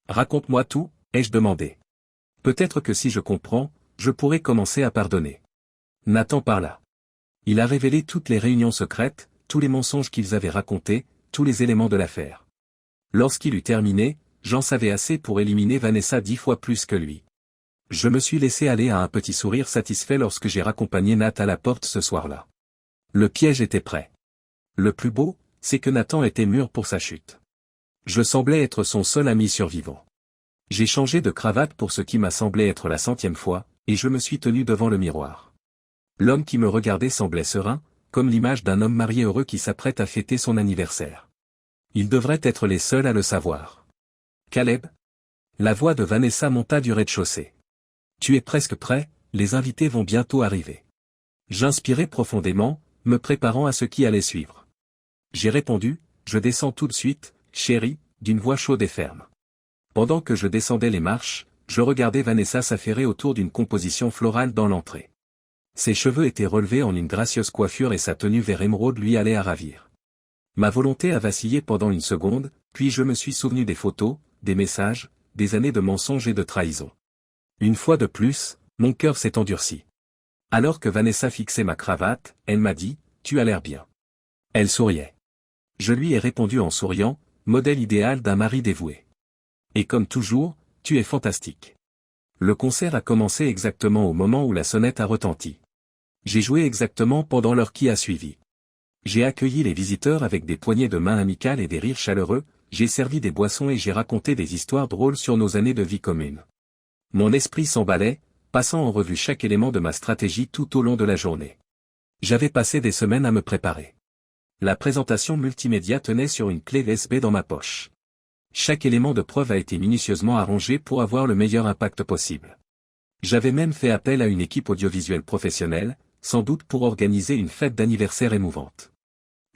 Speaker 1: Raconte-moi tout, ai-je demandé. Peut-être que si je comprends, je pourrai commencer à pardonner. Nathan parla. Il a révélé toutes les réunions secrètes, tous les mensonges qu'ils avaient racontés, tous les éléments de l'affaire. Lorsqu'il eut terminé, j'en savais assez pour éliminer Vanessa 10 fois plus que lui. Je me suis laissé aller à un petit sourire satisfait lorsque j'ai raccompagné Nat à la porte ce soir-là. Le piège était prêt. Le plus beau, c'est que Nathan était mûr pour sa chute. Je semblais être son seul ami survivant. J'ai changé de cravate pour ce qui m'a semblé être la 100e fois, et je me suis tenu devant le miroir. L'homme qui me regardait semblait serein, comme l'image d'un homme marié heureux qui s'apprête à fêter son anniversaire. Ils devraient être les seuls à le savoir. Caleb? La voix de Vanessa monta du rez-de-chaussée. Tu es presque prêt, les invités vont bientôt arriver. J'inspirais profondément, me préparant à ce qui allait suivre. J'ai répondu, je descends tout de suite, chérie, d'une voix chaude et ferme. Pendant que je descendais les marches, je regardais Vanessa s'affairer autour d'une composition florale dans l'entrée. Ses cheveux étaient relevés en une gracieuse coiffure et sa tenue vert émeraude lui allait à ravir. Ma volonté a vacillé pendant une seconde, puis je me suis souvenu des photos, des messages, des années de mensonges et de trahison. Une fois de plus, mon cœur s'est endurci. Alors que Vanessa fixait ma cravate, elle m'a dit, « Tu as l'air bien. » Elle souriait. Je lui ai répondu en souriant, modèle idéal d'un mari dévoué. Et comme toujours, tu es fantastique. Le concert a commencé exactement au moment où la sonnette a retenti. J'ai joué exactement pendant l'heure qui a suivi. J'ai accueilli les visiteurs avec des poignées de main amicales et des rires chaleureux, j'ai servi des boissons et j'ai raconté des histoires drôles sur nos années de vie commune. Mon esprit s'emballait, passant en revue chaque élément de ma stratégie tout au long de la journée. J'avais passé des semaines à me préparer. La présentation multimédia tenait sur une clé USB dans ma poche. Chaque élément de preuve a été minutieusement arrangé pour avoir le meilleur impact possible. J'avais même fait appel à une équipe audiovisuelle professionnelle, sans doute pour organiser une fête d'anniversaire émouvante.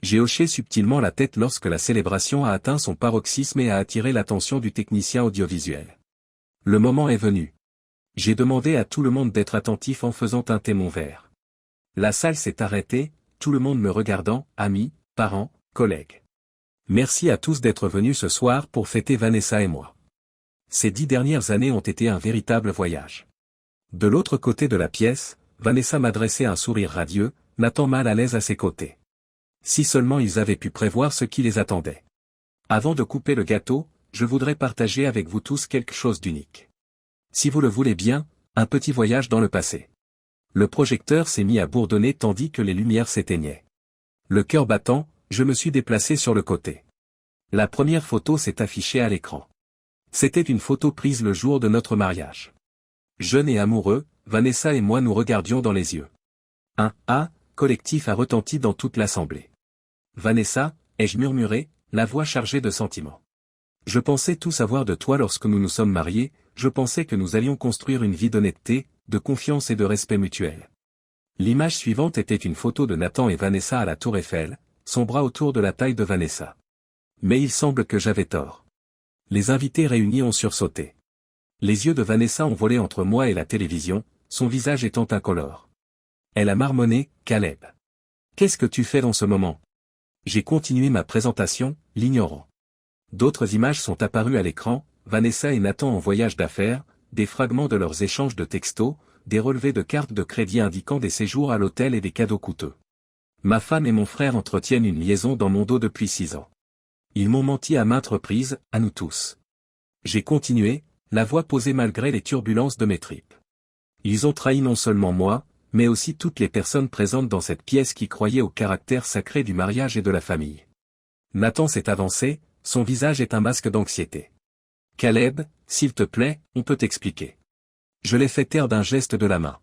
Speaker 1: J'ai hoché subtilement la tête lorsque la célébration a atteint son paroxysme et a attiré l'attention du technicien audiovisuel. Le moment est venu. J'ai demandé à tout le monde d'être attentif en faisant teinter mon verre. La salle s'est arrêtée, tout le monde me regardant, amis, parents, collègues. Merci à tous d'être venus ce soir pour fêter Vanessa et moi. Ces 10 dernières années ont été un véritable voyage. De l'autre côté de la pièce, Vanessa m'adressait un sourire radieux, Nathan mal à l'aise à ses côtés. Si seulement ils avaient pu prévoir ce qui les attendait. Avant de couper le gâteau, je voudrais partager avec vous tous quelque chose d'unique. Si vous le voulez bien, un petit voyage dans le passé. Le projecteur s'est mis à bourdonner tandis que les lumières s'éteignaient. Le cœur battant, je me suis déplacé sur le côté. La première photo s'est affichée à l'écran. C'était une photo prise le jour de notre mariage. Jeunes et amoureux, Vanessa et moi nous regardions dans les yeux. Un « ah » collectif a retenti dans toute l'assemblée. Vanessa, ai-je murmuré, la voix chargée de sentiments. Je pensais tout savoir de toi lorsque nous nous sommes mariés, je pensais que nous allions construire une vie d'honnêteté, de confiance et de respect mutuel. L'image suivante était une photo de Nathan et Vanessa à la Tour Eiffel, son bras autour de la taille de Vanessa. Mais il semble que j'avais tort. Les invités réunis ont sursauté. Les yeux de Vanessa ont volé entre moi et la télévision, son visage étant incolore. Elle a marmonné, « Caleb. Qu'est-ce que tu fais dans ce moment ?» J'ai continué ma présentation, l'ignorant. D'autres images sont apparues à l'écran, Vanessa et Nathan en voyage d'affaires, des fragments de leurs échanges de textos, des relevés de cartes de crédit indiquant des séjours à l'hôtel et des cadeaux coûteux. Ma femme et mon frère entretiennent une liaison dans mon dos depuis 6 ans. Ils m'ont menti à maintes reprises, à nous tous. J'ai continué, la voix posée malgré les turbulences de mes tripes. Ils ont trahi non seulement moi, mais aussi toutes les personnes présentes dans cette pièce qui croyaient au caractère sacré du mariage et de la famille. Nathan s'est avancé, son visage est un masque d'anxiété. Caleb, s'il te plaît, on peut t'expliquer. Je l'ai fait taire d'un geste de la main.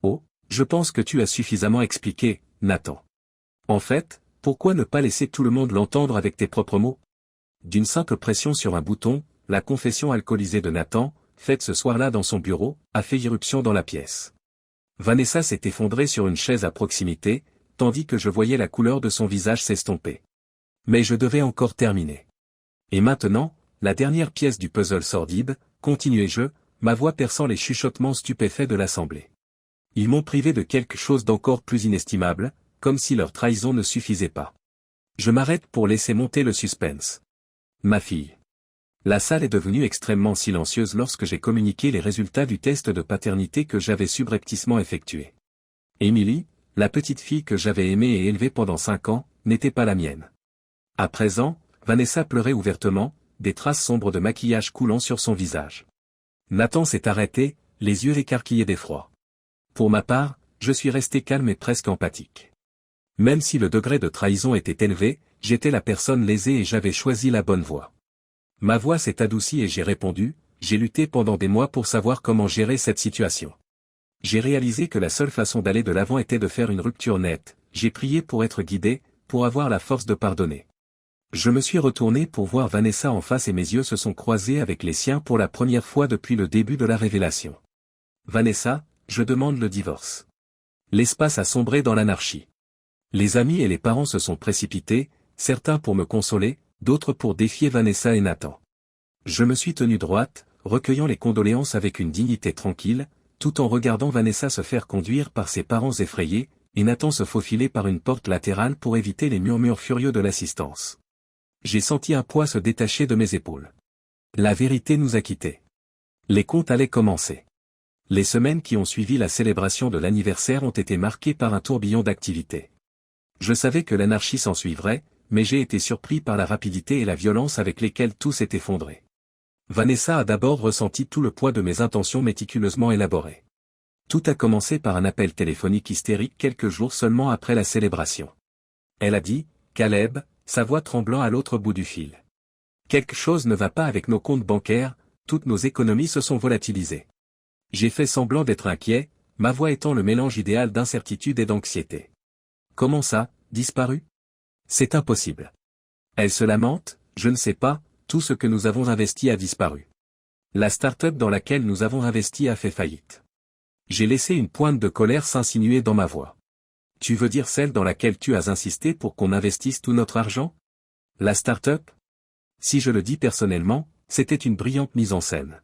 Speaker 1: Oh, je pense que tu as suffisamment expliqué, Nathan. En fait, pourquoi ne pas laisser tout le monde l'entendre avec tes propres mots? D'une simple pression sur un bouton, la confession alcoolisée de Nathan, faite ce soir-là dans son bureau, a fait irruption dans la pièce. Vanessa s'est effondrée sur une chaise à proximité, tandis que je voyais la couleur de son visage s'estomper. Mais je devais encore terminer. Et maintenant, la dernière pièce du puzzle sordide, continuai-je, ma voix perçant les chuchotements stupéfaits de l'assemblée. Ils m'ont privé de quelque chose d'encore plus inestimable, comme si leur trahison ne suffisait pas. Je m'arrête pour laisser monter le suspense. Ma fille. La salle est devenue extrêmement silencieuse lorsque j'ai communiqué les résultats du test de paternité que j'avais subrepticement effectué. Emily, la petite fille que j'avais aimée et élevée pendant 5 ans, n'était pas la mienne. À présent, Vanessa pleurait ouvertement, des traces sombres de maquillage coulant sur son visage. Nathan s'est arrêté, les yeux écarquillés d'effroi. Pour ma part, je suis resté calme et presque empathique. Même si le degré de trahison était élevé, j'étais la personne lésée et j'avais choisi la bonne voie. Ma voix s'est adoucie et j'ai répondu, j'ai lutté pendant des mois pour savoir comment gérer cette situation. J'ai réalisé que la seule façon d'aller de l'avant était de faire une rupture nette, j'ai prié pour être guidé, pour avoir la force de pardonner. Je me suis retourné pour voir Vanessa en face et mes yeux se sont croisés avec les siens pour la première fois depuis le début de la révélation. Vanessa, je demande le divorce. L'espace a sombré dans l'anarchie. Les amis et les parents se sont précipités, certains pour me consoler, d'autres pour défier Vanessa et Nathan. Je me suis tenu droite, recueillant les condoléances avec une dignité tranquille, tout en regardant Vanessa se faire conduire par ses parents effrayés, et Nathan se faufiler par une porte latérale pour éviter les murmures furieux de l'assistance. J'ai senti un poids se détacher de mes épaules. La vérité nous a quittés. Les comptes allaient commencer. Les semaines qui ont suivi la célébration de l'anniversaire ont été marquées par un tourbillon d'activités. Je savais que l'anarchie s'ensuivrait, mais j'ai été surpris par la rapidité et la violence avec lesquelles tout s'est effondré. Vanessa a d'abord ressenti tout le poids de mes intentions méticuleusement élaborées. Tout a commencé par un appel téléphonique hystérique quelques jours seulement après la célébration. Elle a dit, « Caleb », sa voix tremblant à l'autre bout du fil. Quelque chose ne va pas avec nos comptes bancaires, toutes nos économies se sont volatilisées. J'ai fait semblant d'être inquiet, ma voix étant le mélange idéal d'incertitude et d'anxiété. Comment ça, disparu? C'est impossible. Elle se lamente, je ne sais pas, tout ce que nous avons investi a disparu. La start-up dans laquelle nous avons investi a fait faillite. J'ai laissé une pointe de colère s'insinuer dans ma voix. Tu veux dire celle dans laquelle tu as insisté pour qu'on investisse tout notre argent? La start-up? Si je le dis personnellement, c'était une brillante mise en scène.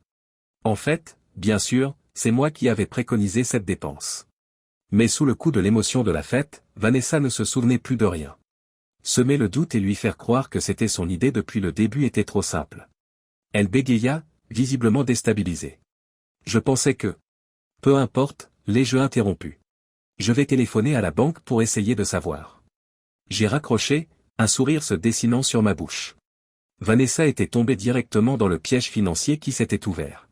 Speaker 1: En fait, bien sûr, c'est moi qui avais préconisé cette dépense. Mais sous le coup de l'émotion de la fête, Vanessa ne se souvenait plus de rien. Semer le doute et lui faire croire que c'était son idée depuis le début était trop simple. Elle bégaya, visiblement déstabilisée. Je pensais que... Peu importe, l'ai-je interrompu. Je vais téléphoner à la banque pour essayer de savoir. J'ai raccroché, un sourire se dessinant sur ma bouche. Vanessa était tombée directement dans le piège financier qui s'était ouvert.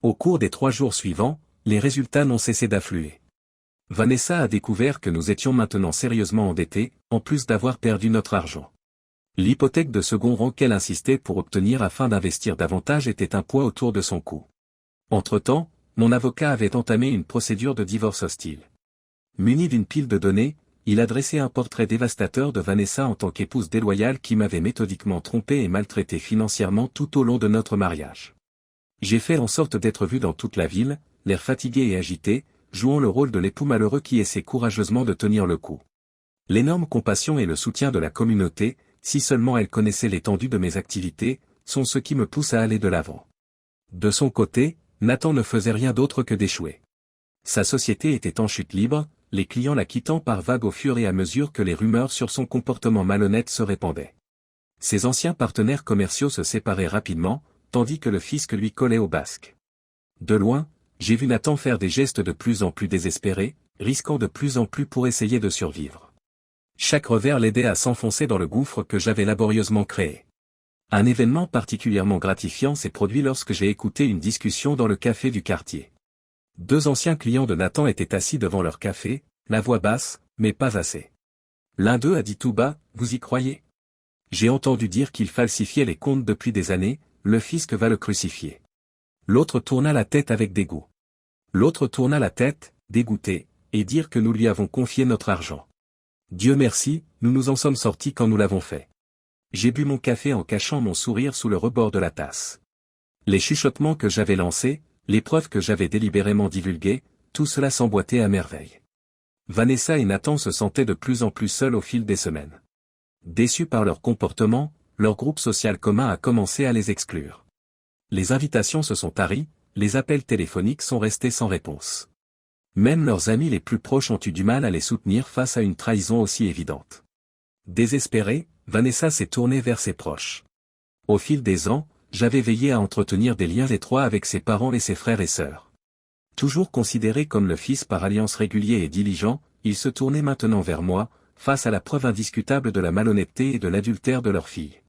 Speaker 1: Au cours des 3 jours suivants, les résultats n'ont cessé d'affluer. Vanessa a découvert que nous étions maintenant sérieusement endettés, en plus d'avoir perdu notre argent. L'hypothèque de second rang qu'elle insistait pour obtenir afin d'investir davantage était un poids autour de son cou. Entre-temps, mon avocat avait entamé une procédure de divorce hostile. Muni d'une pile de données, il a dressé un portrait dévastateur de Vanessa en tant qu'épouse déloyale qui m'avait méthodiquement trompé et maltraité financièrement tout au long de notre mariage. J'ai fait en sorte d'être vu dans toute la ville, l'air fatigué et agité, jouant le rôle de l'époux malheureux qui essaie courageusement de tenir le coup. L'énorme compassion et le soutien de la communauté, si seulement elle connaissait l'étendue de mes activités, sont ce qui me pousse à aller de l'avant. De son côté, Nathan ne faisait rien d'autre que d'échouer. Sa société était en chute libre, les clients la quittant par vagues au fur et à mesure que les rumeurs sur son comportement malhonnête se répandaient. Ses anciens partenaires commerciaux se séparaient rapidement, tandis que le fisc lui collait au basque. De loin, j'ai vu Nathan faire des gestes de plus en plus désespérés, risquant de plus en plus pour essayer de survivre. Chaque revers l'aidait à s'enfoncer dans le gouffre que j'avais laborieusement créé. Un événement particulièrement gratifiant s'est produit lorsque j'ai écouté une discussion dans le café du quartier. 2 anciens clients de Nathan étaient assis devant leur café, la voix basse, mais pas assez. L'un d'eux a dit tout bas, « Vous y croyez ? J'ai entendu dire qu'il falsifiait les comptes depuis des années, le fisc va le crucifier. » L'autre tourna la tête avec dégoût. L'autre tourna la tête, dégoûté, et dire que nous lui avons confié notre argent. Dieu merci, nous nous en sommes sortis quand nous l'avons fait. J'ai bu mon café en cachant mon sourire sous le rebord de la tasse. Les chuchotements que j'avais lancés, les preuves que j'avais délibérément divulguées, tout cela s'emboîtait à merveille. Vanessa et Nathan se sentaient de plus en plus seuls au fil des semaines. Déçus par leur comportement, leur groupe social commun a commencé à les exclure. Les invitations se sont taries, les appels téléphoniques sont restés sans réponse. Même leurs amis les plus proches ont eu du mal à les soutenir face à une trahison aussi évidente. Désespérée, Vanessa s'est tournée vers ses proches. Au fil des ans, j'avais veillé à entretenir des liens étroits avec ses parents et ses frères et sœurs. Toujours considéré comme le fils par alliance régulier et diligent, ils se tournaient maintenant vers moi, face à la preuve indiscutable de la malhonnêteté et de l'adultère de leur fille.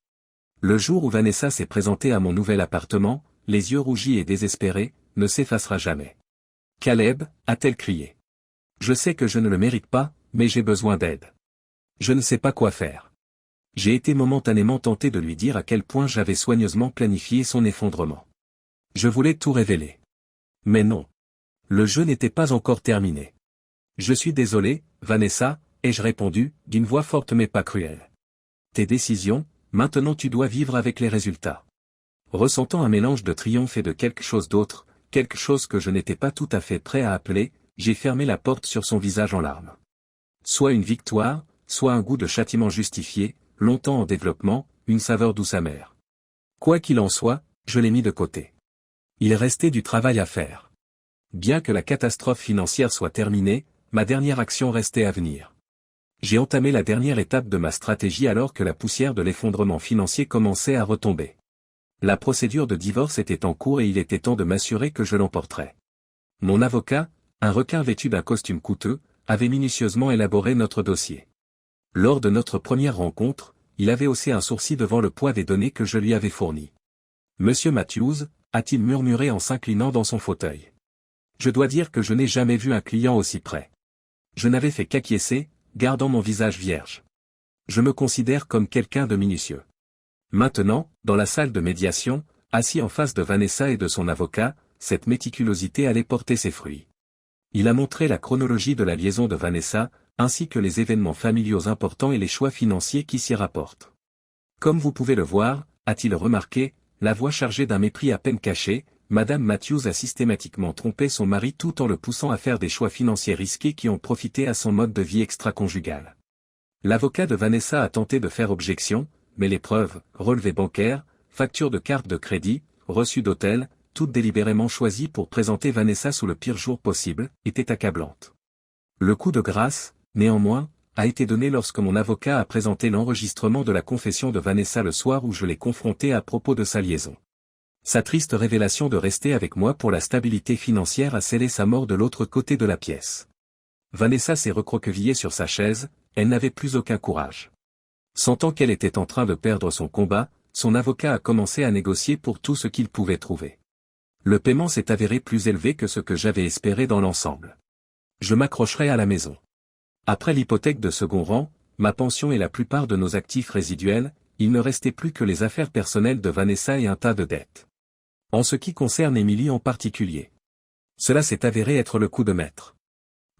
Speaker 1: Le jour où Vanessa s'est présentée à mon nouvel appartement, les yeux rougis et désespérés, ne s'effacera jamais. « Caleb » a-t-elle crié. « Je sais que je ne le mérite pas, mais j'ai besoin d'aide. Je ne sais pas quoi faire. » J'ai été momentanément tenté de lui dire à quel point j'avais soigneusement planifié son effondrement. Je voulais tout révéler. Mais non. Le jeu n'était pas encore terminé. « Je suis désolé, Vanessa », ai-je répondu, d'une voix forte mais pas cruelle. « Tes décisions, maintenant tu dois vivre avec les résultats. » Ressentant un mélange de triomphe et de quelque chose d'autre, quelque chose que je n'étais pas tout à fait prêt à appeler, j'ai fermé la porte sur son visage en larmes. Soit une victoire, soit un goût de châtiment justifié, longtemps en développement, une saveur douce amère. Quoi qu'il en soit, je l'ai mis de côté. Il restait du travail à faire. Bien que la catastrophe financière soit terminée, ma dernière action restait à venir. J'ai entamé la dernière étape de ma stratégie alors que la poussière de l'effondrement financier commençait à retomber. La procédure de divorce était en cours et il était temps de m'assurer que je l'emporterais. Mon avocat, un requin vêtu d'un costume coûteux, avait minutieusement élaboré notre dossier. Lors de notre première rencontre, il avait haussé un sourcil devant le poids des données que je lui avais fournies. « Monsieur Matthews » a-t-il murmuré en s'inclinant dans son fauteuil. Je dois dire que je n'ai jamais vu un client aussi près. Je n'avais fait qu'acquiescer, gardant mon visage vierge. Je me considère comme quelqu'un de minutieux. Maintenant, dans la salle de médiation, assis en face de Vanessa et de son avocat, cette méticulosité allait porter ses fruits. Il a montré la chronologie de la liaison de Vanessa, ainsi que les événements familiaux importants et les choix financiers qui s'y rapportent. Comme vous pouvez le voir, a-t-il remarqué, la voix chargée d'un mépris à peine caché, Madame Matthews a systématiquement trompé son mari tout en le poussant à faire des choix financiers risqués qui ont profité à son mode de vie extra-conjugal. L'avocat de Vanessa a tenté de faire objection, mais les preuves, relevés bancaires, factures de carte de crédit, reçus d'hôtel, toutes délibérément choisies pour présenter Vanessa sous le pire jour possible, étaient accablantes. Le coup de grâce, néanmoins, a été donné lorsque mon avocat a présenté l'enregistrement de la confession de Vanessa le soir où je l'ai confrontée à propos de sa liaison. Sa triste révélation de rester avec moi pour la stabilité financière a scellé sa mort de l'autre côté de la pièce. Vanessa s'est recroquevillée sur sa chaise, elle n'avait plus aucun courage. Sentant qu'elle était en train de perdre son combat, son avocat a commencé à négocier pour tout ce qu'il pouvait trouver. Le paiement s'est avéré plus élevé que ce que j'avais espéré dans l'ensemble. Je m'accrocherai à la maison. Après l'hypothèque de second rang, ma pension et la plupart de nos actifs résiduels, il ne restait plus que les affaires personnelles de Vanessa et un tas de dettes. En ce qui concerne Émilie en particulier. Cela s'est avéré être le coup de maître.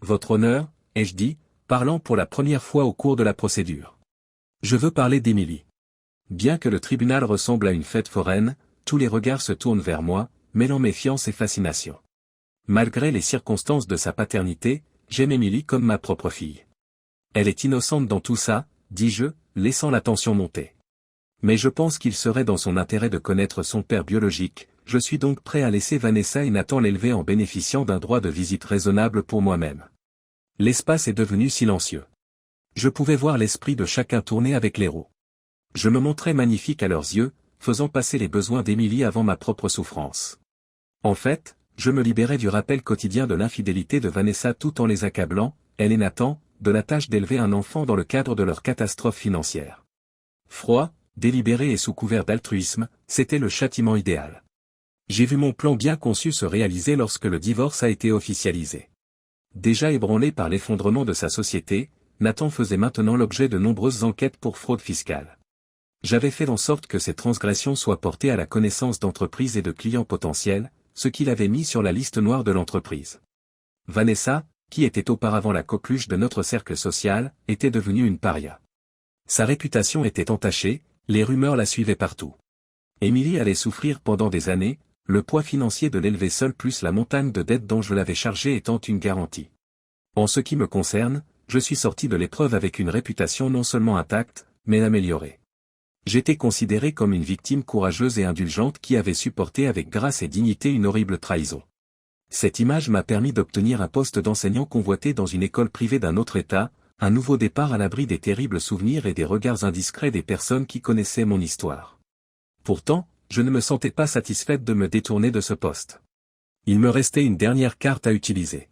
Speaker 1: Votre honneur, ai-je dit, parlant pour la première fois au cours de la procédure. Je veux parler d'Émilie. Bien que le tribunal ressemble à une fête foraine, tous les regards se tournent vers moi, mêlant méfiance et fascination. Malgré les circonstances de sa paternité, j'aime Émilie comme ma propre fille. Elle est innocente dans tout ça, dis-je, laissant la tension monter. Mais je pense qu'il serait dans son intérêt de connaître son père biologique, je suis donc prêt à laisser Vanessa et Nathan l'élever en bénéficiant d'un droit de visite raisonnable pour moi-même. L'espace est devenu silencieux. Je pouvais voir l'esprit de chacun tourner avec l'héros. Je me montrais magnifique à leurs yeux, faisant passer les besoins d'Émilie avant ma propre souffrance. En fait, je me libérais du rappel quotidien de l'infidélité de Vanessa tout en les accablant, elle et Nathan, de la tâche d'élever un enfant dans le cadre de leur catastrophe financière. Froid, délibéré et sous couvert d'altruisme, c'était le châtiment idéal. J'ai vu mon plan bien conçu se réaliser lorsque le divorce a été officialisé. Déjà ébranlé par l'effondrement de sa société, Nathan faisait maintenant l'objet de nombreuses enquêtes pour fraude fiscale. J'avais fait en sorte que ces transgressions soient portées à la connaissance d'entreprises et de clients potentiels, ce qu'il avait mis sur la liste noire de l'entreprise. Vanessa, qui était auparavant la coqueluche de notre cercle social, était devenue une paria. Sa réputation était entachée, les rumeurs la suivaient partout. Émilie allait souffrir pendant des années, le poids financier de l'élever seul plus la montagne de dettes dont je l'avais chargée étant une garantie. En ce qui me concerne, je suis sorti de l'épreuve avec une réputation non seulement intacte, mais améliorée. J'étais considéré comme une victime courageuse et indulgente qui avait supporté avec grâce et dignité une horrible trahison. Cette image m'a permis d'obtenir un poste d'enseignant convoité dans une école privée d'un autre État, un nouveau départ à l'abri des terribles souvenirs et des regards indiscrets des personnes qui connaissaient mon histoire. Pourtant, je ne me sentais pas satisfaite de me détourner de ce poste. Il me restait une dernière carte à utiliser.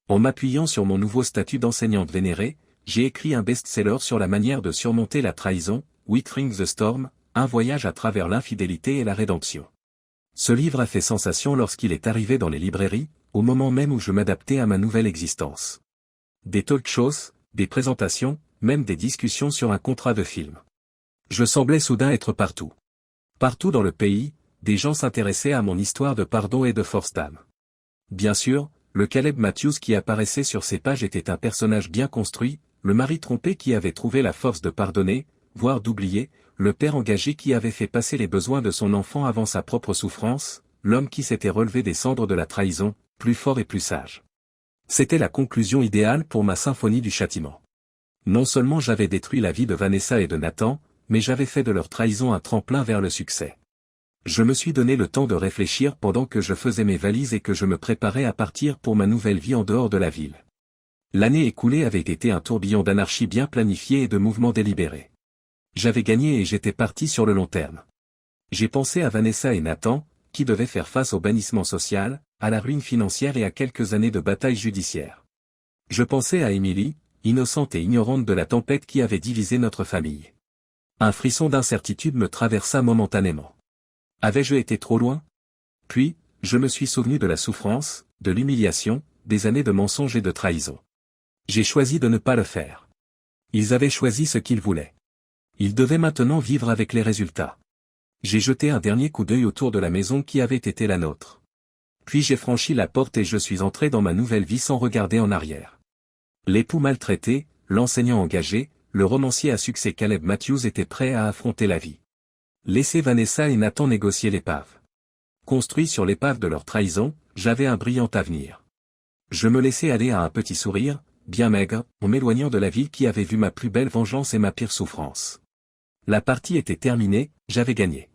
Speaker 1: En m'appuyant sur mon nouveau statut d'enseignante vénérée, j'ai écrit un best-seller sur la manière de surmonter la trahison, Weathering the Storm, un voyage à travers l'infidélité et la rédemption. Ce livre a fait sensation lorsqu'il est arrivé dans les librairies, au moment même où je m'adaptais à ma nouvelle existence. Des talk shows, des présentations, même des discussions sur un contrat de film. Je semblais soudain être partout. Partout dans le pays, des gens s'intéressaient à mon histoire de pardon et de force d'âme. Bien sûr, le Caleb Matthews qui apparaissait sur ces pages était un personnage bien construit, le mari trompé qui avait trouvé la force de pardonner, voire d'oublier, le père engagé qui avait fait passer les besoins de son enfant avant sa propre souffrance, l'homme qui s'était relevé des cendres de la trahison, plus fort et plus sage. C'était la conclusion idéale pour ma symphonie du châtiment. Non seulement j'avais détruit la vie de Vanessa et de Nathan, mais j'avais fait de leur trahison un tremplin vers le succès. Je me suis donné le temps de réfléchir pendant que je faisais mes valises et que je me préparais à partir pour ma nouvelle vie en dehors de la ville. L'année écoulée avait été un tourbillon d'anarchie bien planifié et de mouvements délibérés. J'avais gagné et j'étais parti sur le long terme. J'ai pensé à Vanessa et Nathan, qui devaient faire face au bannissement social, à la ruine financière et à quelques années de bataille judiciaire. Je pensais à Émilie, innocente et ignorante de la tempête qui avait divisé notre famille. Un frisson d'incertitude me traversa momentanément. Avais-je été trop loin? Puis, je me suis souvenu de la souffrance, de l'humiliation, des années de mensonges et de trahison. J'ai choisi de ne pas le faire. Ils avaient choisi ce qu'ils voulaient. Ils devaient maintenant vivre avec les résultats. J'ai jeté un dernier coup d'œil autour de la maison qui avait été la nôtre. Puis j'ai franchi la porte et je suis entré dans ma nouvelle vie sans regarder en arrière. L'époux maltraité, l'enseignant engagé, le romancier à succès Caleb Matthews étaient prêts à affronter la vie. Laissez Vanessa et Nathan négocier l'épave. Construit sur l'épave de leur trahison, j'avais un brillant avenir. Je me laissais aller à un petit sourire, bien maigre, en m'éloignant de la ville qui avait vu ma plus belle vengeance et ma pire souffrance. La partie était terminée, j'avais gagné.